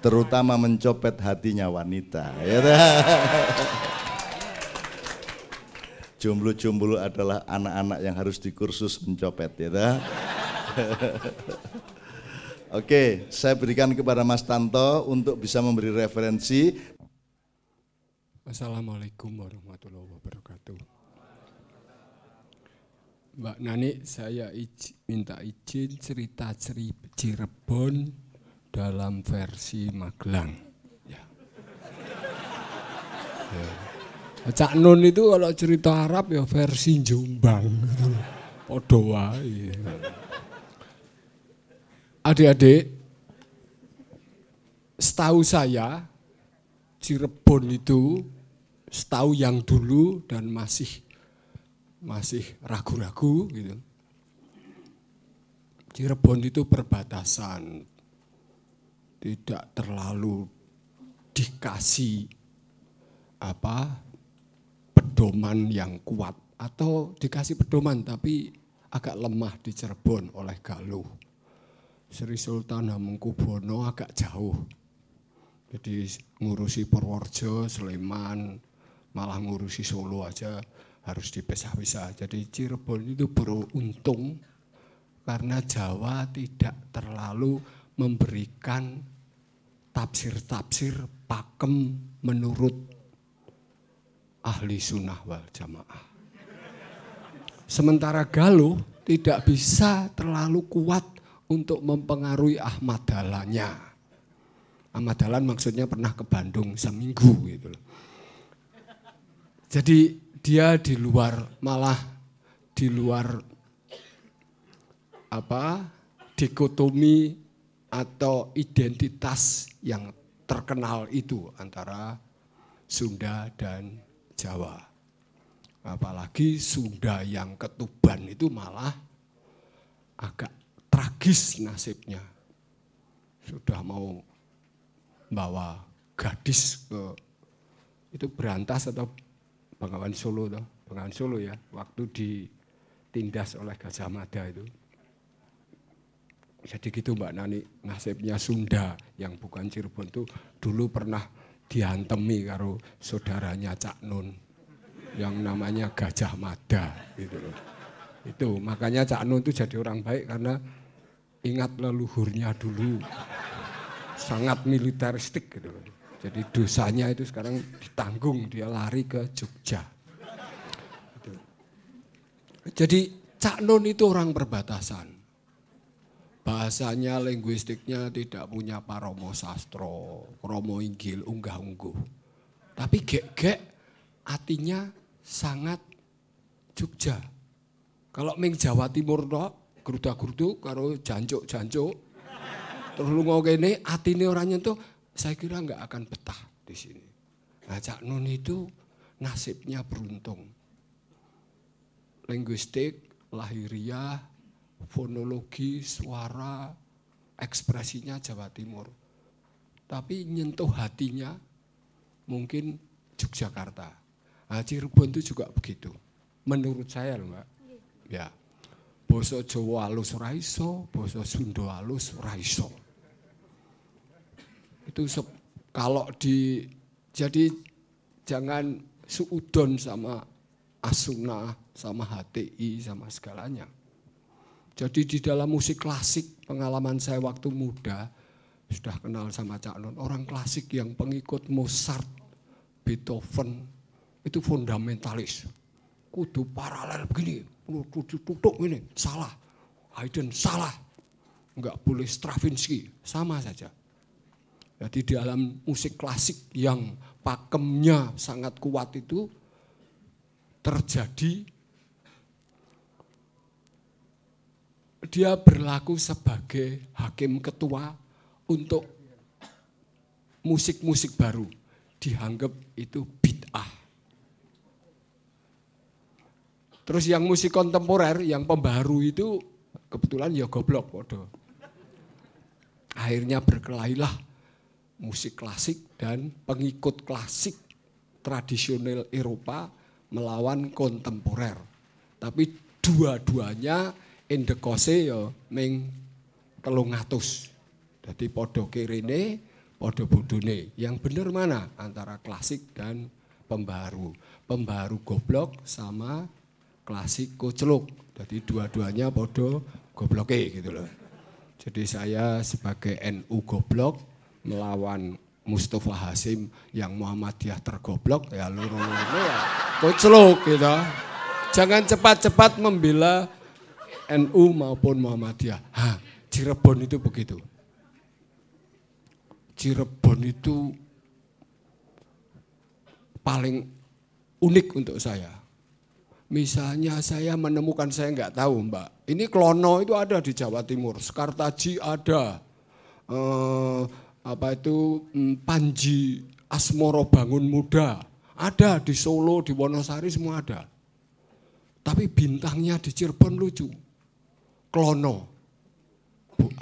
Terutama mencopet hatinya wanita, ya. Jomblo-jomblo adalah anak-anak yang harus dikursus mencopet, ya. Oke, saya berikan kepada Mas Tanto untuk bisa memberi referensi. Assalamualaikum warahmatullahi wabarakatuh. Mbak Nani, saya minta izin cerita Cirebon dalam versi Magelang. Ya. Cak Nun itu kalau cerita Arab ya versi Jombang. Podo wae. Adik-adik, setahu saya Cirebon itu setahu yang dulu dan masih ragu-ragu gitu. Cirebon itu perbatasan, tidak terlalu dikasih pedoman yang kuat, atau dikasih pedoman tapi agak lemah di Cirebon oleh Galuh. Sri Sultan Hamengkubuwono agak jauh. Jadi ngurusi Purworejo, Sleman, malah ngurusi Solo aja harus dipisah-pisah. Jadi Cirebon itu beruntung karena Jawa tidak terlalu memberikan tafsir-tafsir pakem menurut ahli sunnah wal jamaah. Sementara Galuh tidak bisa terlalu kuat untuk mempengaruhi Ahmad Dahlannya. Ahmad Dahlan maksudnya pernah ke Bandung seminggu gitu loh. Jadi dia di luar dikotomi atau identitas yang terkenal itu antara Sunda dan Jawa. Apalagi Sunda yang ketuban itu malah agak tragis nasibnya. Sudah mau bawa gadis ke itu Berantas atau Bengawan Solo toh, Bengawan Solo ya, waktu ditindas oleh Gajah Mada itu. Jadi gitu Mbak Nani, nasibnya Sunda yang bukan Cirebon itu dulu pernah dihantemi karo saudaranya Cak Nun yang namanya Gajah Mada gitu loh. Itu makanya Cak Nun itu jadi orang baik karena ingat leluhurnya dulu. sangat militeristik gitu. Jadi dosanya itu sekarang ditanggung, dia lari ke Jogja. Gitu. Jadi Cak Nun itu orang perbatasan. Bahasanya, linguistiknya tidak punya paromo sastro, kromo inggil, unggah-ungguh. Tapi gek-gek artinya sangat Jogja. Kalau ming Jawa Timur tok, geruda-gerudu karo jancuk-jancuk, terus lunga kene atine ora nyentuh, saya kira enggak akan betah di sini. Nah, Cak Nun itu nasibnya beruntung. Linguistik, lahiriah, fonologi, suara, ekspresinya Jawa Timur. Tapi nyentuh hatinya mungkin Yogyakarta. Nah, Cirebon itu juga begitu. Menurut saya loh Mbak. Ya. Basa Jawa halus ora iso, basa Sunda halus ora iso. Itu kalau jadi jangan suudon sama Asuna, sama HTI, sama segalanya. Jadi di dalam musik klasik, pengalaman saya waktu muda, sudah kenal sama Cak Nun, orang klasik yang pengikut Mozart, Beethoven, itu fundamentalis. Kudu paralel begini, tutuk ini, salah. Haydn salah, enggak boleh Stravinsky, sama saja. Jadi di dalam musik klasik yang pakemnya sangat kuat itu terjadi, dia berlaku sebagai hakim ketua untuk musik-musik baru, dianggap itu bid'ah. Terus yang musik kontemporer, yang pembaru itu kebetulan ya goblok podo. Akhirnya berkelailah musik klasik dan pengikut klasik tradisional Eropa melawan kontemporer. Tapi dua-duanya indekose ya ming 300. Jadi podo kirine, podo bodone. Yang benar mana antara klasik dan pembaru? Pembaru goblok sama klasik kocluk. Jadi dua-duanya podo gobloke gitu loh. Jadi saya sebagai NU goblok melawan Mustafa Hasyim yang Muhammadiyah tergoblok, ya loro-loro ya kocluk gitu. Jangan cepat-cepat membela NU maupun Muhammadiyah. Cirebon itu begitu. Cirebon itu paling unik untuk saya. Misalnya saya menemukan, saya nggak tahu Mbak, ini Klono itu ada di Jawa Timur, Sekartaji ada, Panji Asmoro Bangun Muda, ada di Solo, di Wonosari semua ada. Tapi bintangnya di Cirebon lucu, Klono.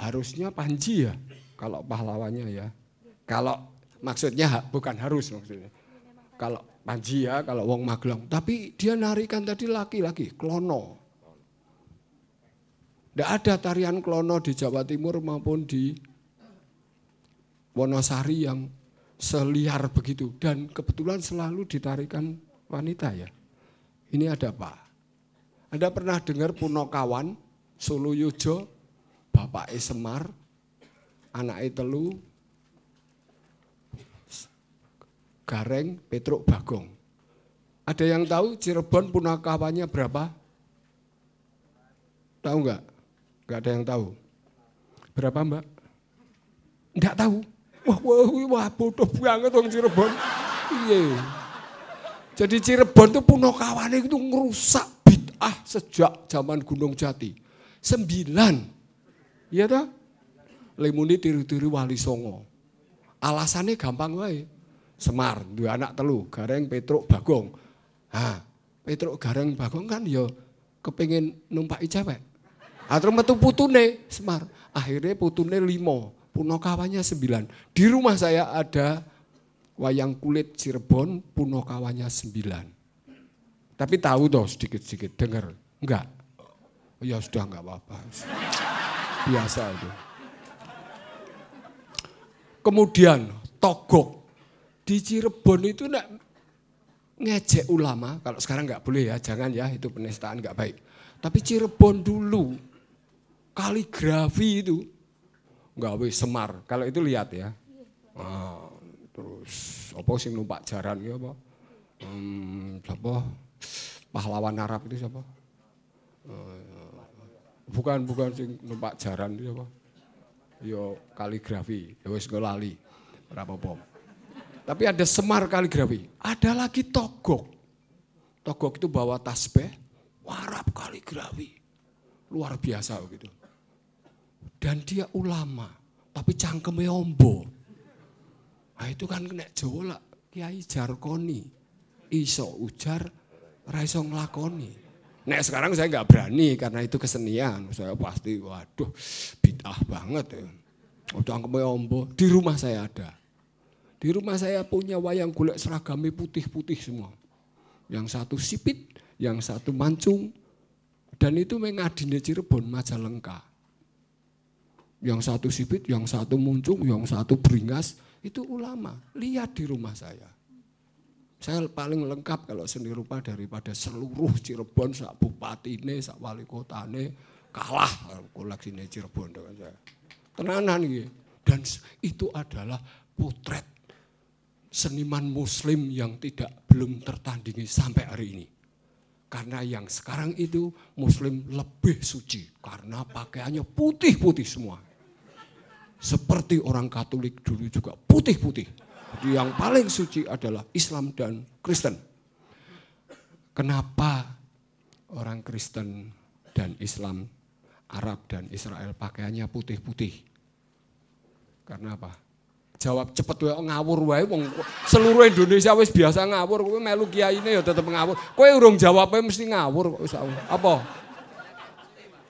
Harusnya Panji ya, kalau pahlawannya ya. Kalau maksudnya bukan harus maksudnya. Kalau Panji ya, kalau wong Magelang. Tapi dia narikan tadi laki-laki, Klono. Tidak ada tarian Klono di Jawa Timur maupun di Wonosari yang seliar begitu. Dan kebetulan selalu ditarikan wanita ya. Ini ada apa? Anda pernah dengar Punokawan, Solo Yojo, Bapak Semar, anak telu, Gareng, Petruk Bagong. Ada yang tahu Cirebon Punokawannya berapa? Tahu enggak? Enggak ada yang tahu. Berapa Mbak? Enggak tahu. Wah bodoh banget orang Cirebon. Iya. Jadi Cirebon itu Punokawannya itu ngerusak bid'ah sejak zaman Gunung Jati. 9. Iya toh? Lemuni tiru-tiru Wali Songo. Alasannya gampang wae. Semar, dua anak telu, Gareng, Petruk, Bagong. Petruk, Gareng, Bagong kan ya kepingin numpaki cewek. Terus metu putune Semar. Akhirnya putune 5, Punokawannya 9. Di rumah saya ada wayang kulit Cirebon, Punokawannya 9. Tapi tahu toh sedikit-sedikit, dengar. Enggak? Ya sudah enggak apa-apa. Biasa itu. Kemudian Togok. Di Cirebon itu ngejek ulama, kalau sekarang nggak boleh ya, jangan ya, itu penistaan nggak baik. Tapi Cirebon dulu, kaligrafi itu, gawe semar. Kalau itu lihat ya. Terus apa sing numpak jaran ki apa? Siapa? Pahlawan Arab itu siapa? Bukan sing numpak jaran itu siapa? Yo kaligrafi, ya wis lali. Ora apa-apa. Tapi ada semar kaligrafi, ada lagi togok. Togok itu bawa tasbih, warap kaligrafi. Luar biasa gitu. Dan dia ulama, tapi cangkeme ombo. Nah itu kan kena Jawa lah, Kiai Jarkoni. Iso ujar, ra iso nglakoni. Nek sekarang saya nggak berani karena itu kesenian. Saya pasti waduh bid'ah banget ya. Cangkeme ombo, di rumah saya ada. Di rumah saya punya wayang golek seragamnya putih-putih semua. Yang satu sipit, yang satu mancung. Dan itu mengadine Cirebon Majalengka. Yang satu sipit, yang satu muncung, yang satu beringas. Itu ulama, lihat di rumah saya. Saya paling lengkap kalau seni rupa daripada seluruh Cirebon, sak bupatine, sak wali kotane, kalah koleksine Cirebon dengan saya. Tenanan gitu. Dan itu adalah potret seniman muslim yang belum tertandingi sampai hari ini. Karena yang sekarang itu muslim lebih suci karena pakaiannya putih-putih semua. Seperti orang Katolik dulu juga putih-putih. Jadi yang paling suci adalah Islam dan Kristen. Kenapa orang Kristen dan Islam, Arab dan Israel pakaiannya putih-putih? Karena apa? Jawab cepet wae ngawur wae wong seluruh Indonesia wis biasa ngawur, kowe melu kiyaine ya tetep ngawur. Kowe urung jawabnya mesti ngawur kok wis. Apa?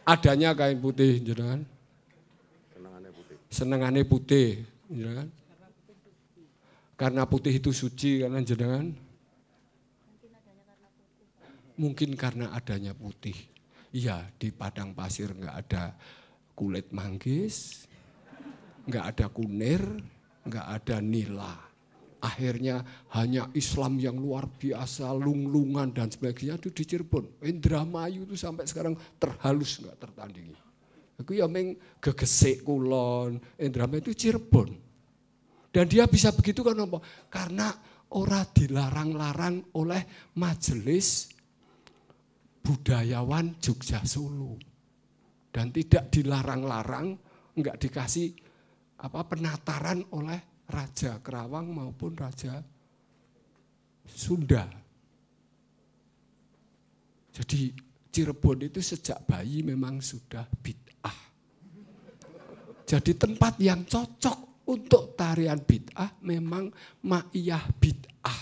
Adanya kain putih jenengan? Senengane putih, jenengan? Karena putih itu suci karena jenengan? Mungkin karena adanya putih. Iya, di padang pasir enggak ada kulit manggis, enggak ada kunir, enggak ada nila. Akhirnya hanya Islam yang luar biasa, lunglungan dan sebagainya itu di Cirebon. Indramayu itu sampai sekarang terhalus enggak tertandingi. Aku ya meng gegesik kulon, Indramayu itu Cirebon. Dan dia bisa begitu kan apa? Karena ora dilarang-larang oleh Majelis Budayawan Jogja Solo. Dan tidak dilarang-larang, enggak dikasih penataran oleh Raja Kerawang maupun Raja Sunda. Jadi Cirebon itu sejak bayi memang sudah bid'ah. Jadi tempat yang cocok untuk tarian bid'ah memang Ma'iyah bid'ah.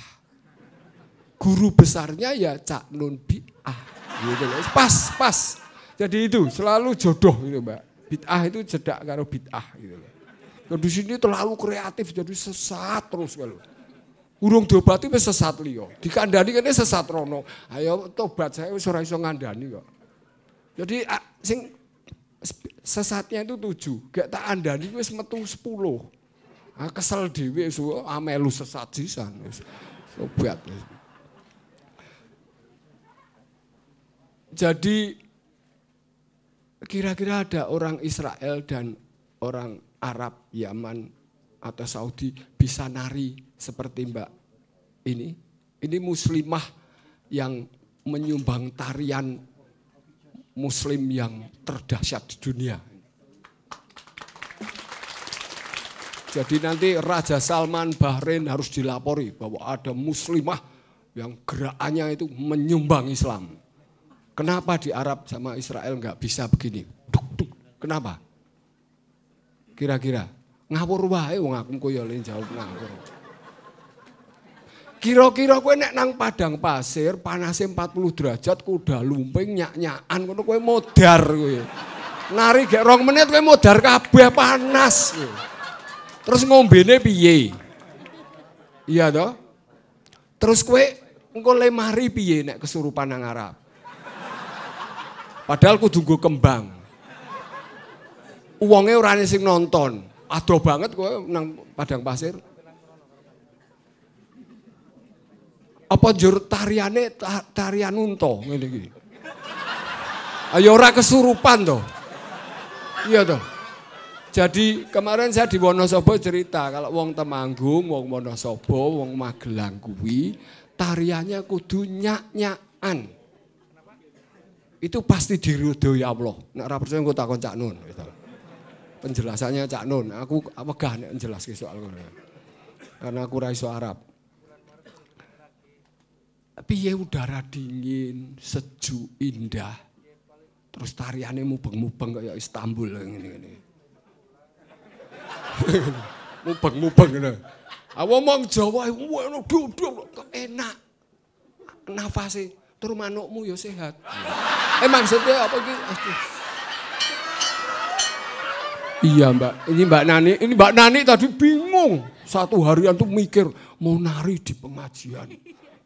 Guru besarnya ya Cak Nun bid'ah. Gitu. Pas. Jadi itu selalu jodoh gitu Mbak. Bid'ah itu jedak karo bid'ah gitu loh. Nah, di sini terlalu kreatif jadi sesat terus kalau. Urung diobati wis sesat liya. Dikandani kene sesat rono. Ayo tobat saya wis ora iso ngandani kok. Jadi sing sesatnya itu 7, gak tak andani wis metu 10. Kesel dhewe amelu sesat sisan wis. Tobat. Jadi kira-kira ada orang Israel dan orang Arab, Yaman atau Saudi bisa nari seperti Mbak ini. Ini muslimah yang menyumbang tarian muslim yang terdahsyat di dunia. Jadi nanti Raja Salman Bahrain harus dilapori bahwa ada muslimah yang gerakannya itu menyumbang Islam. Kenapa di Arab sama Israel nggak bisa begini? Kenapa? Kira-kira ngawur wae wong aku koyo le jawab ngawur. Kira-kira kowe nek nang padang pasir panase 40 derajat kuda lumping nyak-nyakan ngono kowe modar kowe. Nari gek 2 menit kowe modar kabeh panas. Terus ngombene piye? Iya toh? Terus kowe engko le mari piye nek kesurupan nang Arab? Padahal kudu nggo kembang. Uangnya ora sing nonton. Adoh banget kowe nang padang pasir. Apa njur tariane tarian unta ngene iki. Ayo ora kesurupan to. Iya to. Jadi kemarin saya di Wonosobo cerita kalau wong Temanggung, wong Wonosobo, wong Magelang kuwi tariannya kudu nyak-nyakan. Itu pasti diridhoi Allah. Nek ora percaya engko takon Cak Nun gitu. Penjelasannya Cak Nun, aku wegah nek njelaske soal ngono. Karena aku ra iso Arab. Piye udara dingin, sejuk, indah. Terus tariannya mubeng-mubeng kayak Istanbul ngene-ngene. Mubeng-mubeng ngono. Wong Jawa ngono enak. Nafase tur manukmu ya sehat. Maksudnya apa iki? Iya Mbak, ini Mbak Nani tadi bingung. Satu harian tuh mikir mau nari di pengajian.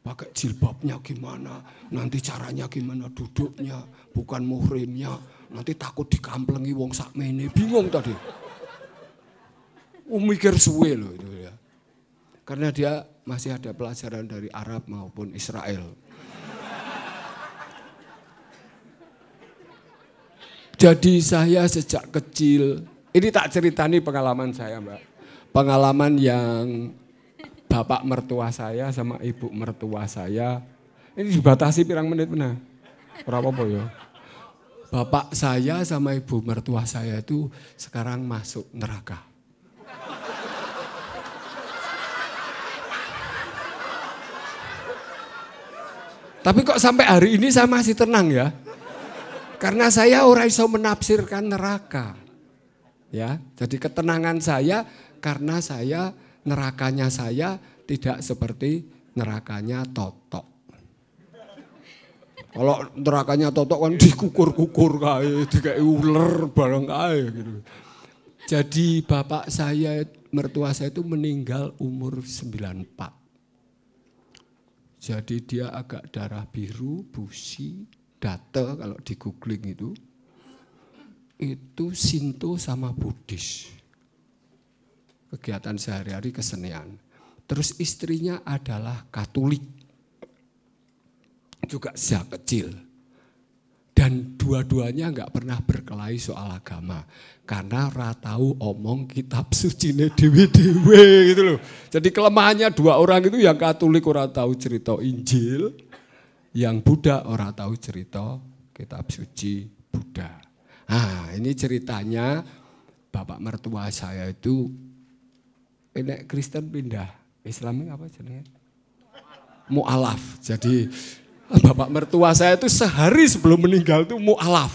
Pakai jilbabnya gimana, nanti caranya gimana duduknya, bukan muhrimnya. Nanti takut dikamplengi wong sakmene, bingung tadi. Mikir suwe loh itu ya. Karena dia masih ada pelajaran dari Arab maupun Israel. Jadi saya sejak kecil, ini tak ceritani pengalaman saya Mbak. Pengalaman yang bapak mertua saya sama ibu mertua saya, ini dibatasi pirang menit benar. Berapa po ya? Bapak saya sama ibu mertua saya itu sekarang masuk neraka. Tapi kok sampai hari ini saya masih tenang ya. Karena saya ora iso menafsirkan neraka. Ya, jadi ketenangan saya karena saya nerakanya saya tidak seperti nerakanya Totok. Kalau nerakanya Totok kan dikukur-kukur kae, dikai uler bareng kae gitu. Jadi bapak saya, mertua saya itu meninggal umur 94. Jadi dia agak darah biru, busi, date kalau di googling itu Sinto sama Buddhis. Kegiatan sehari-hari kesenian. Terus istrinya adalah Katolik. Juga sejak kecil. Dan dua-duanya enggak pernah berkelahi soal agama. Karena ora tahu omong kitab sucine dewe-dewe gitu loh. Jadi kelemahannya dua orang itu yang Katolik ora tahu cerita Injil. Yang Buddha ora tahu cerita kitab suci Buddha. Nah ini ceritanya bapak mertua saya itu ini Kristen pindah, Islamnya apa jenenge? Mu'alaf. Jadi bapak mertua saya itu sehari sebelum meninggal itu mu'alaf.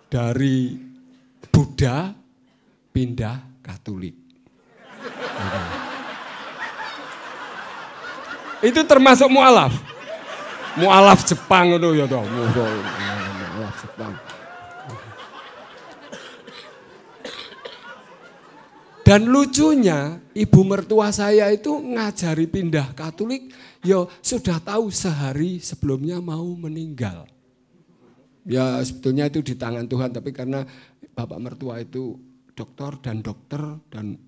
Dari Buddha pindah Katolik. Itu termasuk mu'alaf. Mu'alaf Jepang itu ya toh. Mu'alaf Jepang. Dan lucunya ibu mertua saya itu ngajari pindah Katolik, ya sudah tahu sehari sebelumnya mau meninggal. Ya sebetulnya itu di tangan Tuhan, tapi karena bapak mertua itu dokter dan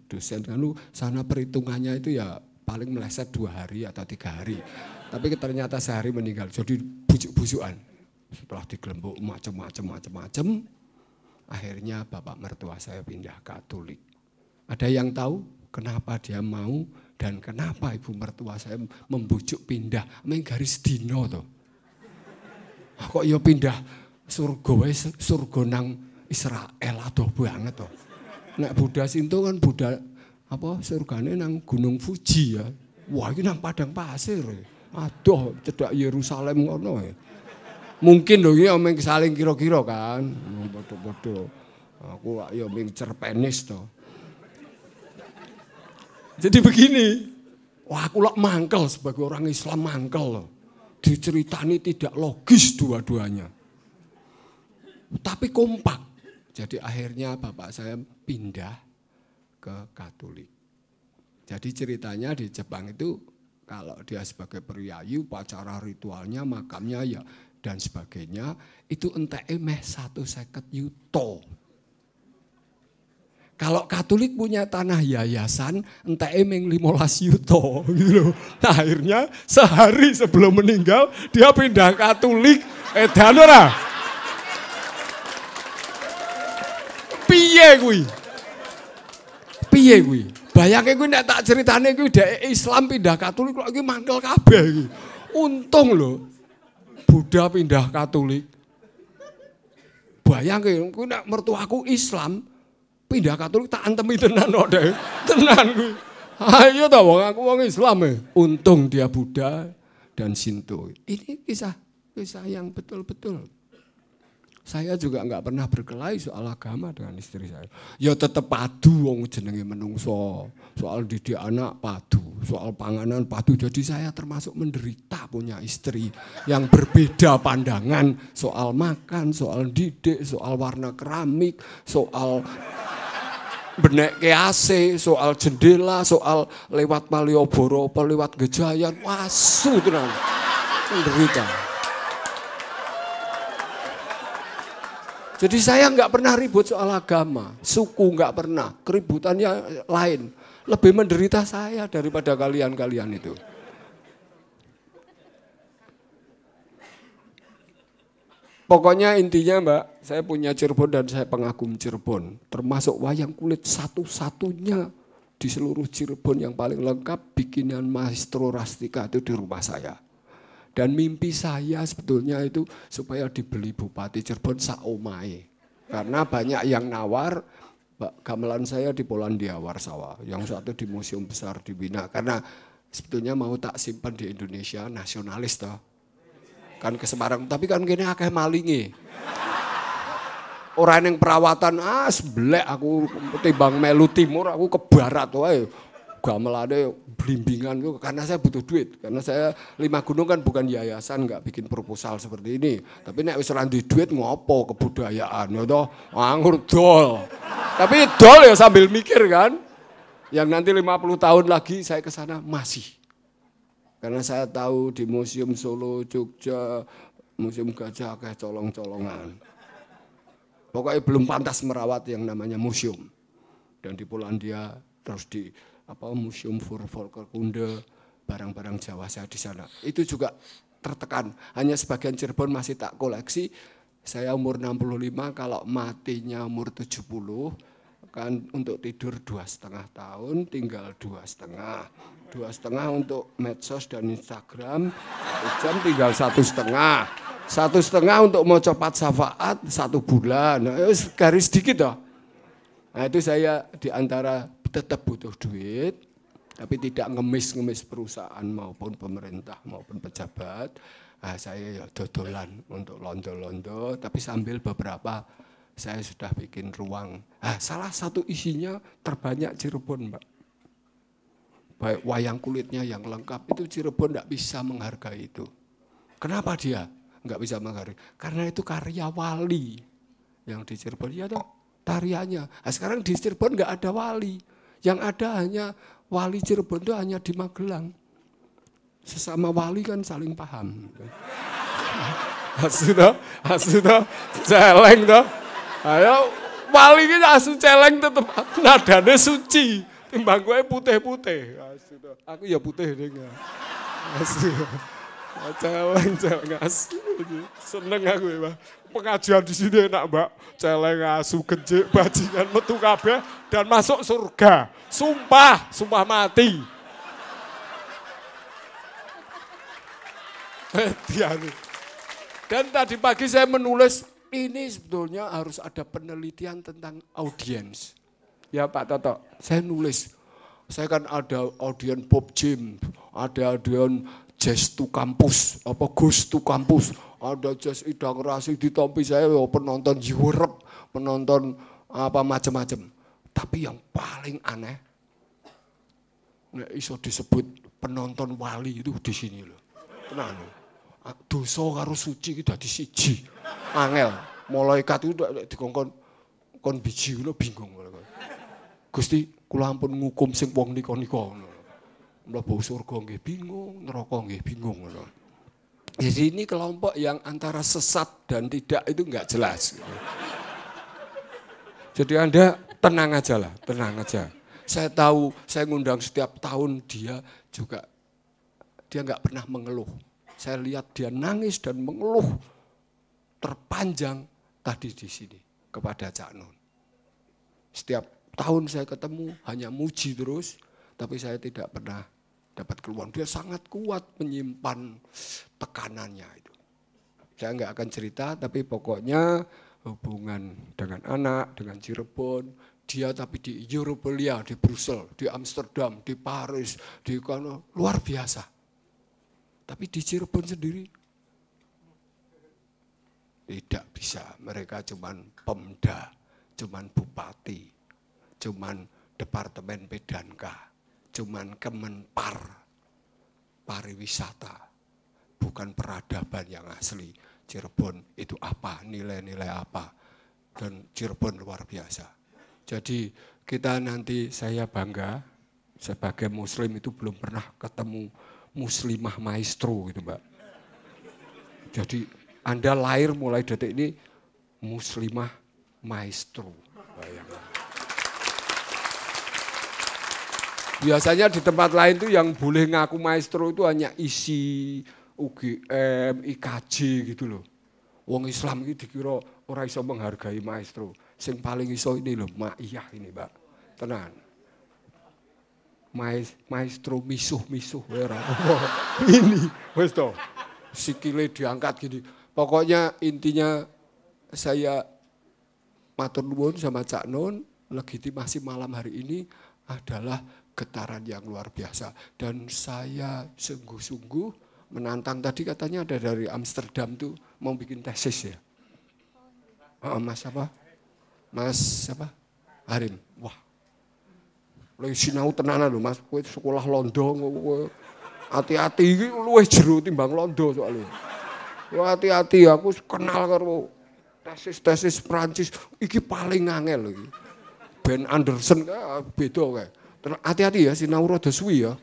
dosen, lalu sana perhitungannya itu ya paling meleset 2 hari atau 3 hari. Tapi ternyata sehari meninggal, jadi busuk-busukan. Setelah digelembuk macam-macam, akhirnya bapak mertua saya pindah Katolik. Ada yang tahu kenapa dia mau dan kenapa ibu mertua saya membujuk pindah? Main garis dino toh. Kok ya pindah surga nang Israel adoh banget toh. Nek Buddha Sinto kan Buddha apa surgane nang Gunung Fuji ya. Wah ini nang padang pasir. Aduh cedak Yerusalem ngono ya. Mungkin lho iki omeng saling kira-kira kan. Bodoh-bodoh. Aku ya ming cerpenis toh. Jadi begini, wah aku lak mangkel sebagai orang Islam mangkel loh. Diceritani tidak logis dua-duanya. Tapi kompak. Jadi akhirnya bapak saya pindah ke Katolik. Jadi ceritanya di Jepang itu kalau dia sebagai priayi, upacara ritualnya, makamnya ya dan sebagainya, itu enteke meh 150 yuto. Kalau Katolik punya tanah yayasan, entah emeng 15 yuto gitu loh. Nah, akhirnya sehari sebelum meninggal, dia pindah Katolik. Edan ora? Piye kuwi? piye kuwi? Bayangke kuwi nek tak ceritane kuwi dhek Islam pindah Katolik kok iki mangkel kabeh iki. Untung lho. Buddha pindah Katolik. Bayangke kuwi nek mertuaku Islam pindah Katolik tak antemi tenan kok dhek. Tenan kuwi. Ayo ta wong aku wong Islam e. Untung dia Buddha dan Shinto. Ini kisah yang betul-betul. Saya juga nggak pernah berkelahi soal agama dengan istri saya. Ya tetep padu wong jenenge menungso. Soal didik anak padu, soal panganan padu. Jadi saya termasuk menderita punya istri yang berbeda pandangan soal makan, soal didik, soal warna keramik, soal benek AC, soal jendela, soal lewat Malioboro, lewat Gejayan. Wasu tenan. Menderita. Jadi saya nggak pernah ribut soal agama, suku nggak pernah, keributannya lain. Lebih menderita saya daripada kalian-kalian itu. Pokoknya intinya Mbak, saya punya Cirebon dan saya pengagum Cirebon. Termasuk wayang kulit satu-satunya di seluruh Cirebon yang paling lengkap bikinan Maestro Rastika itu di rumah saya. Dan mimpi saya sebetulnya itu supaya dibeli Bupati Cirebon saomae. Karena banyak yang nawar, gamelan saya di Polandia Warsawa. Yang satu di Museum Besar di Wina. Karena sebetulnya mau tak simpan di Indonesia, nasionalis toh. Kan ke Semarang, tapi kan gini akeh malingi. Orang yang perawatan, sebelek aku timbang melu timur, aku ke barat wae. Gamelane blimbingan karena saya butuh duit. Karena saya 5 Gunung kan bukan yayasan, nggak bikin proposal seperti ini. Tapi nek wis ora duit ngopo kebudayaan ya toh, anggur dol. Tapi dol ya sambil mikir kan. Yang nanti 50 tahun lagi saya ke sana masih. Karena saya tahu di Museum Solo, Jogja, Museum Gajah kayak colong-colongan. Pokoknya belum pantas merawat yang namanya museum. Dan di Polandia terus di Museum Volkerkunde, barang-barang Jawa saya di sana. Itu juga tertekan. Hanya sebagian Cirebon masih tak koleksi. Saya umur 65, kalau matinya umur 70, kan untuk tidur 2,5 tahun, tinggal 2,5. 2,5 untuk medsos dan Instagram, 1 jam tinggal 1,5. 1,5 untuk mau cepat syafaat 1 bulan. Nah, garis dikit toh. Nah itu saya diantara tetap butuh duit, tapi tidak ngemis-ngemis perusahaan maupun pemerintah maupun pejabat. Nah, saya ya dodolan untuk londo-londo, tapi sambil beberapa saya sudah bikin ruang. Nah, salah satu isinya terbanyak Cirebon, Mbak. Baik wayang kulitnya yang lengkap, itu Cirebon tidak bisa menghargai itu. Kenapa dia nggak bisa menghargai? Karena itu karya wali yang di Cirebon, ya toh, tariannya. Nah, sekarang di Cirebon nggak ada wali. Yang ada hanya wali Cirebon itu hanya di Magelang. Sesama wali kan saling paham. Asu toh, celeng toh. Ayo wali ini asu celeng tetap nadane suci. Timbang gue putih-putih. Aku ya putih deh. Asu. Celeng asu. Seneng aku ya, Mbak. Pengajian di sini enak, Mbak. Celeng asu kejik bajingan metu kabeh dan masuk surga. Sumpah mati. Dan tadi pagi saya menulis ini sebetulnya harus ada penelitian tentang audiens. Ya Pak Toto, saya nulis. Saya kan ada audien Bob Jim, ada audien Jazz to Campus, Ghost to Campus, ada Jazz Idang Rasi ditompi saya penonton Europe, penonton macam-macam. Tapi yang paling aneh, nek iso disebut penonton wali itu di sini loh. Tenang. Dosa karo suci ki dadi siji. Angel, malaikat itu dikongkon kon biji ngono bingung. Gusti, kula ampun ngukum sing wong nika-nika ngono. Mlebu surga nggih bingung, neraka nggih bingung ngono. Jadi ini kelompok yang antara sesat dan tidak itu enggak jelas. Jadi Anda tenang aja lah, tenang aja. Saya tahu, saya ngundang setiap tahun dia enggak pernah mengeluh. Saya lihat dia nangis dan mengeluh terpanjang tadi di sini kepada Cak Nun. Setiap tahun saya ketemu hanya muji terus, tapi saya tidak pernah dapat keluhan. Dia sangat kuat menyimpan tekanannya itu. Saya nggak akan cerita, tapi pokoknya hubungan dengan anak, dengan Cirebon, dia tapi di Europelia, di Brussel, di Amsterdam, di Paris, di Kano, luar biasa. Tapi di Cirebon sendiri tidak bisa. Mereka cuman Pemda, cuman Bupati, cuman Departemen Pedanka, cuman Kemenpar, pariwisata, bukan peradaban yang asli. Cirebon itu apa, nilai-nilai apa, dan Cirebon luar biasa. Jadi kita nanti, saya bangga sebagai muslim itu belum pernah ketemu muslimah maestro gitu Mbak. Jadi Anda lahir mulai detik ini muslimah maestro. Bayangkan. Biasanya di tempat lain tuh yang boleh ngaku maestro itu hanya isi UGM, IKJ gitu loh. Wong Islam ini dikira ora iso menghargai maestro. Sing paling iso ini loh, Maiyah ini Mbak. Tenan. Maestro misuh-misuh ora. Ini wis to. Sikile diangkat gini. Pokoknya intinya saya matur nuwun sama Cak Nun, legitimasi malam hari ini adalah getaran yang luar biasa. Dan saya sungguh-sungguh menantang, tadi katanya ada dari Amsterdam tuh mau bikin tesis ya. Mas apa? Mas apa? Harim. Wah. Lha sinau tenanan lho Mas, kowe sekolah Londo kowe. Hati-hati iki luwih jero timbang Londo soalnya. Wah hati-hati aku kenal karo tesis Prancis iki paling angel iki. Ben Anderson beda kae. Hati-hati ya sinau rada suwi ya.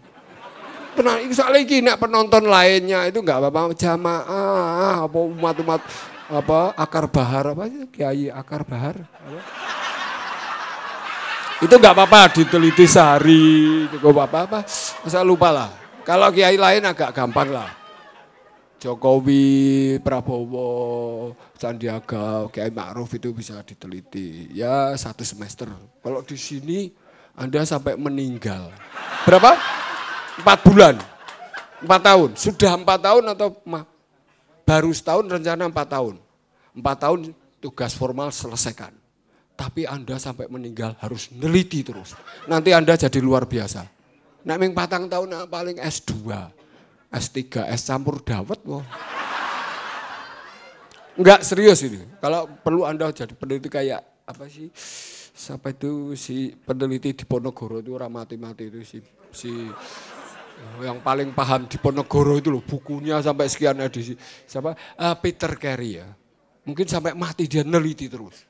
Tenang, soalnya iki nek penonton lainnya itu enggak apa-apa jamaah apa umat-umat apa akar bahar apa Kiai akar bahar apa? Itu enggak apa-apa diteliti sehari, cukup apa-apa. Saya lupa lah. Kalau kiai lain agak gampang lah. Jokowi, Prabowo, Sandiaga, Kiai Ma'ruf itu bisa diteliti. Ya 1 semester. Kalau di sini Anda sampai meninggal. Berapa? 4 bulan. 4 tahun. Sudah 4 tahun atau baru setahun rencana 4 tahun. 4 tahun tugas formal selesaikan. Tapi Anda sampai meninggal harus neliti terus. Nanti Anda jadi luar biasa. Nek ming 4 tahun paling S2, S3, S campur dawet. Enggak serius ini. Kalau perlu Anda jadi peneliti kayak apa sih? Siapa itu si peneliti di Ponorogo itu orang mati-mati itu si yang paling paham di Ponorogo itu loh, bukunya sampai sekian edisi. Siapa? Peter Carey ya. Mungkin sampai mati dia neliti terus.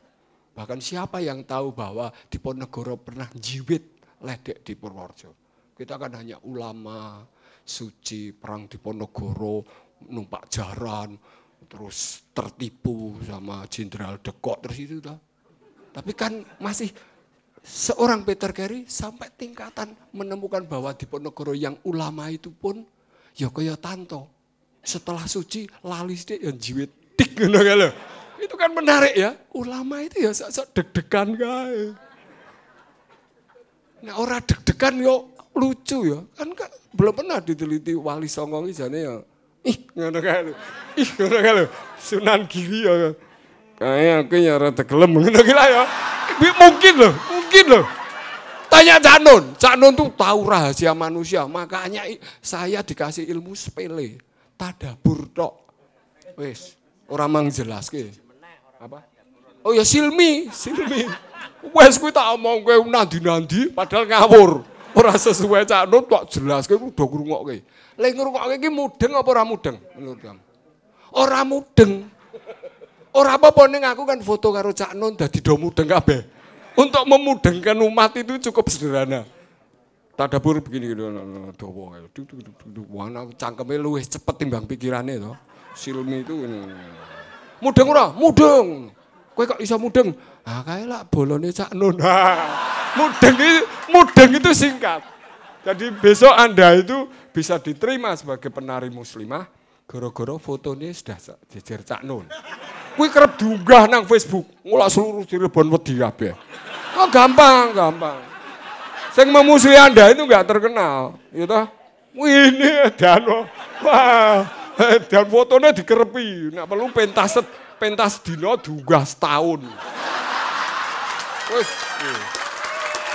Bahkan siapa yang tahu bahwa di Ponorogo pernah jiwit ledek di Purworejo. Kita kan hanya ulama, suci, perang di Ponorogo, numpak jaran, terus tertipu sama Jenderal de Kock, terus itu dah. Tapi kan masih seorang Peter Carey sampai tingkatan menemukan bahwa di Ponorogo yang ulama itu pun ya kaya Tanto. Setelah suci lali sithik ya jiwit tik ngono kae. Itu kan menarik ya. Ulama itu ya sok deg-degan kae. Nek ora deg-degan yo lucu ya. Kan belum pernah diteliti Wali Songo iki jane ya. Ngono kae. Ngono kae lho. Sunan Giri ya. Kayak aku ya rada gelem ngono ki lah ya. Mungkin loh. Tanya Cak Nun. Cak Nun tuh tahu rahasia manusia. Makanya saya dikasih ilmu sepele. Tadabur tok. Wis, ora mang jelaske. Apa? Oh ya silmi. Wes kuwi tak omong kowe nandi-nandi padahal ngawur. Ora sesuai Cak Nun tak jelaske kudu ngrungokke. Lek ngrungokke iki mudeng apa ora mudeng menurut kamu? Ora mudeng. Ora apa-apa ning aku kan foto karo Cak Nun dadi do mudeng kabeh. Untuk memudengkan umat itu cukup sederhana. Tadabur begini gitu, dawa kae. Wana cangkeme luwih cepet timbang pikirane to. Silmi itu mudeng ora? Mudeng. Kowe kok iso mudeng? Ah kae lak bolone Cak Nun. Mudeng itu singkat. Jadi besok Anda itu bisa diterima sebagai penari muslimah gara-gara fotonya sudah jejer Cak Nun. Kuwi kerep diunggah nang Facebook, mulak seluruh Cirebon wedi kabeh. Oh gampang. Yang memusuhi Anda itu enggak terkenal, gitu. Wih ini Dano, wah, dan fotonya dikerepi, nggak perlu pentas dino juga setahun. Wih,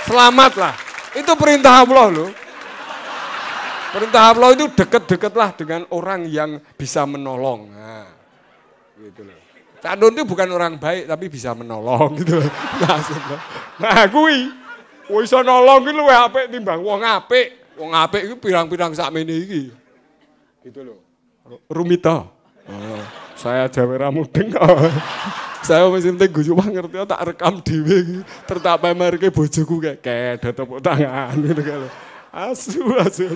selamat lah, itu perintah Allah loh. Perintah Allah itu deket-deketlah dengan orang yang bisa menolong, nah, gitu loh. Cak Nun itu bukan orang baik tapi bisa menolong gitu. Nah, kui iso nolong ki luwih apik timbang wong apik. Wong apik iku pirang-pirang sakmene iki. Gitu loh. Rumita. Oh, saya Jawa Ramudeng. Saya mesti penting Gus Wah ngerti tak rekam dhewe iki. Tertapai marke bojoku kayak ada tepuk tangan gitu kan. Asu. Asu.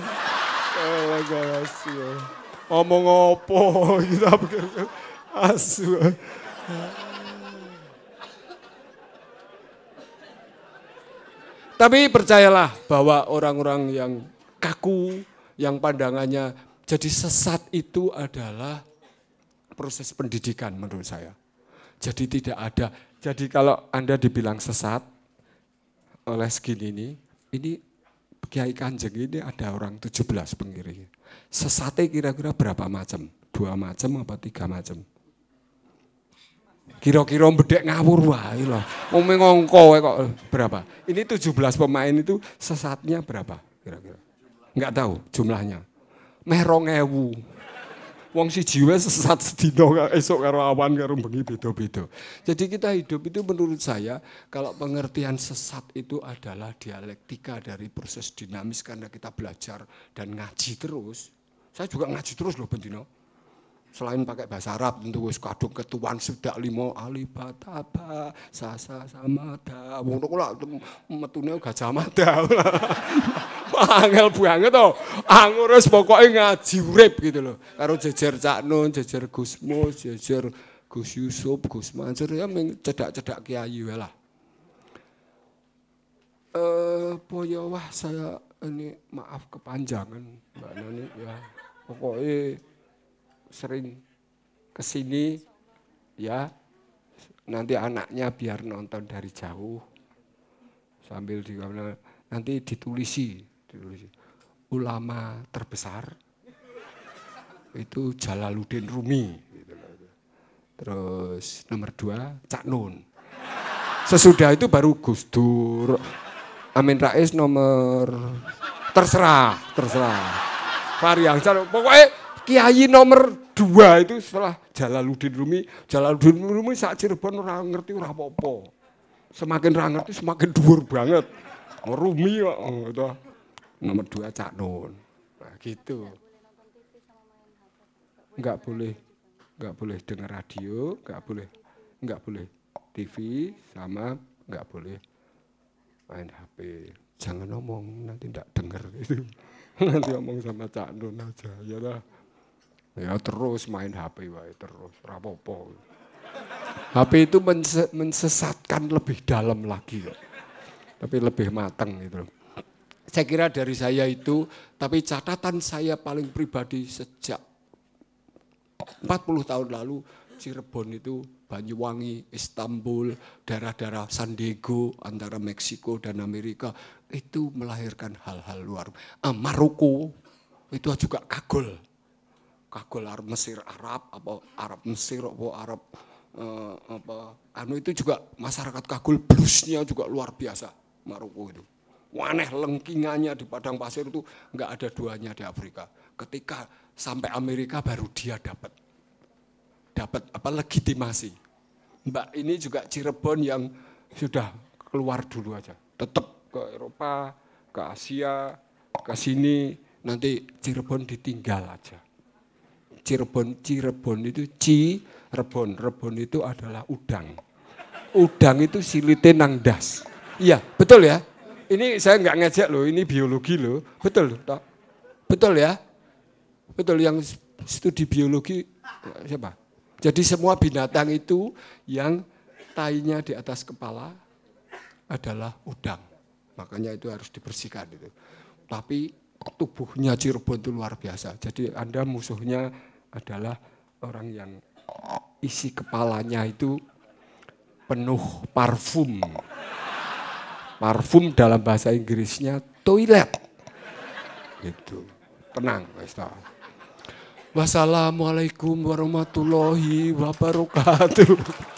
Omong opo gitu asu. Tapi percayalah bahwa orang-orang yang kaku, yang pandangannya jadi sesat itu adalah proses pendidikan menurut saya. Jadi tidak ada, jadi kalau Anda dibilang sesat oleh segini ini Kiai Kanjeng ini ada orang 17 pengiring. Sesatnya kira-kira berapa macam? 2 macam apa 3 macam? Kira-kira bedek ngawur wae lho. Wong ngongko kok berapa? Ini 17 pemain itu sesatnya berapa kira-kira? Enggak tahu jumlahnya. Meh 2000. Wong siji wae sesat sedina esuk karo awan karo bengi beda-beda. Jadi kita hidup itu menurut saya kalau pengertian sesat itu adalah dialektika dari proses dinamis karena kita belajar dan ngaji terus. Saya juga ngaji terus loh bendino. Selain pakai bahasa Arab tentu wis kadung ketuan sedak 5 alibataba sasa samada ngono kok metune Gajah Mada. Angel banget to. Anggur wis pokoke ngaji urip gitu loh. Karo jejer Cak Nun, jejer Gus Mus, jejer Gus Yusuf, Gus Mansur ya cedak-cedak kiai wae lah. Poyo wah saya ini maaf kepanjangan Mbak Nani ya. Pokoknya sering kesini ya nanti anaknya biar nonton dari jauh sambil nanti ditulisi ulama terbesar itu Jalaluddin Rumi terus nomor 2 Cak Nun sesudah itu baru Gus Dur Amin Rais nomor terserah varian pokoknya Kiai nomor 2 itu setelah Jalaluddin Rumi sak Cirebon ora ngerti ora apa-apa. Semakin ora ngerti semakin dhuwur banget. Rumi kok gitu. Nomor 2 Cak Nun. Nah, gitu. Enggak boleh dengar radio, enggak boleh TV sama enggak boleh main HP. Jangan ngomong nanti enggak dengar gitu. Nanti ngomong sama Cak Nun aja ya lah. Ya terus main HP wae terus rapopo. HP itu mensesatkan lebih dalam lagi kok. Tapi lebih matang gitu. Saya kira dari saya itu, tapi catatan saya paling pribadi sejak 40 tahun lalu Cirebon itu Banyuwangi, Istanbul, daerah-daerah San Diego antara Meksiko dan Amerika itu melahirkan hal-hal luar. Maroko itu juga kagol Arab Mesir Arab apa Arab Mesir apa Arab itu juga masyarakat kagol bluesnya juga luar biasa Maroko itu. Waneh lengkingannya di padang pasir itu enggak ada duanya di Afrika. Ketika sampai Amerika baru dia dapat apa legitimasi. Mbak ini juga Cirebon yang sudah keluar dulu aja. Tetap ke Eropa, ke Asia, ke sini nanti Cirebon ditinggal aja. Cirebon itu Rebon itu adalah udang. Udang itu silite nang das. Iya, betul ya. Ini saya enggak ngejek loh, ini biologi loh. Betul toh? Betul ya? Betul yang studi biologi siapa? Jadi semua binatang itu yang tainya di atas kepala adalah udang. Makanya itu harus dibersihkan itu. Tapi tubuhnya Cirebon itu luar biasa. Jadi Anda musuhnya adalah orang yang isi kepalanya itu penuh parfum. Parfum dalam bahasa Inggrisnya toilet. Gitu. Tenang, wis ta. Wassalamualaikum warahmatullahi wabarakatuh.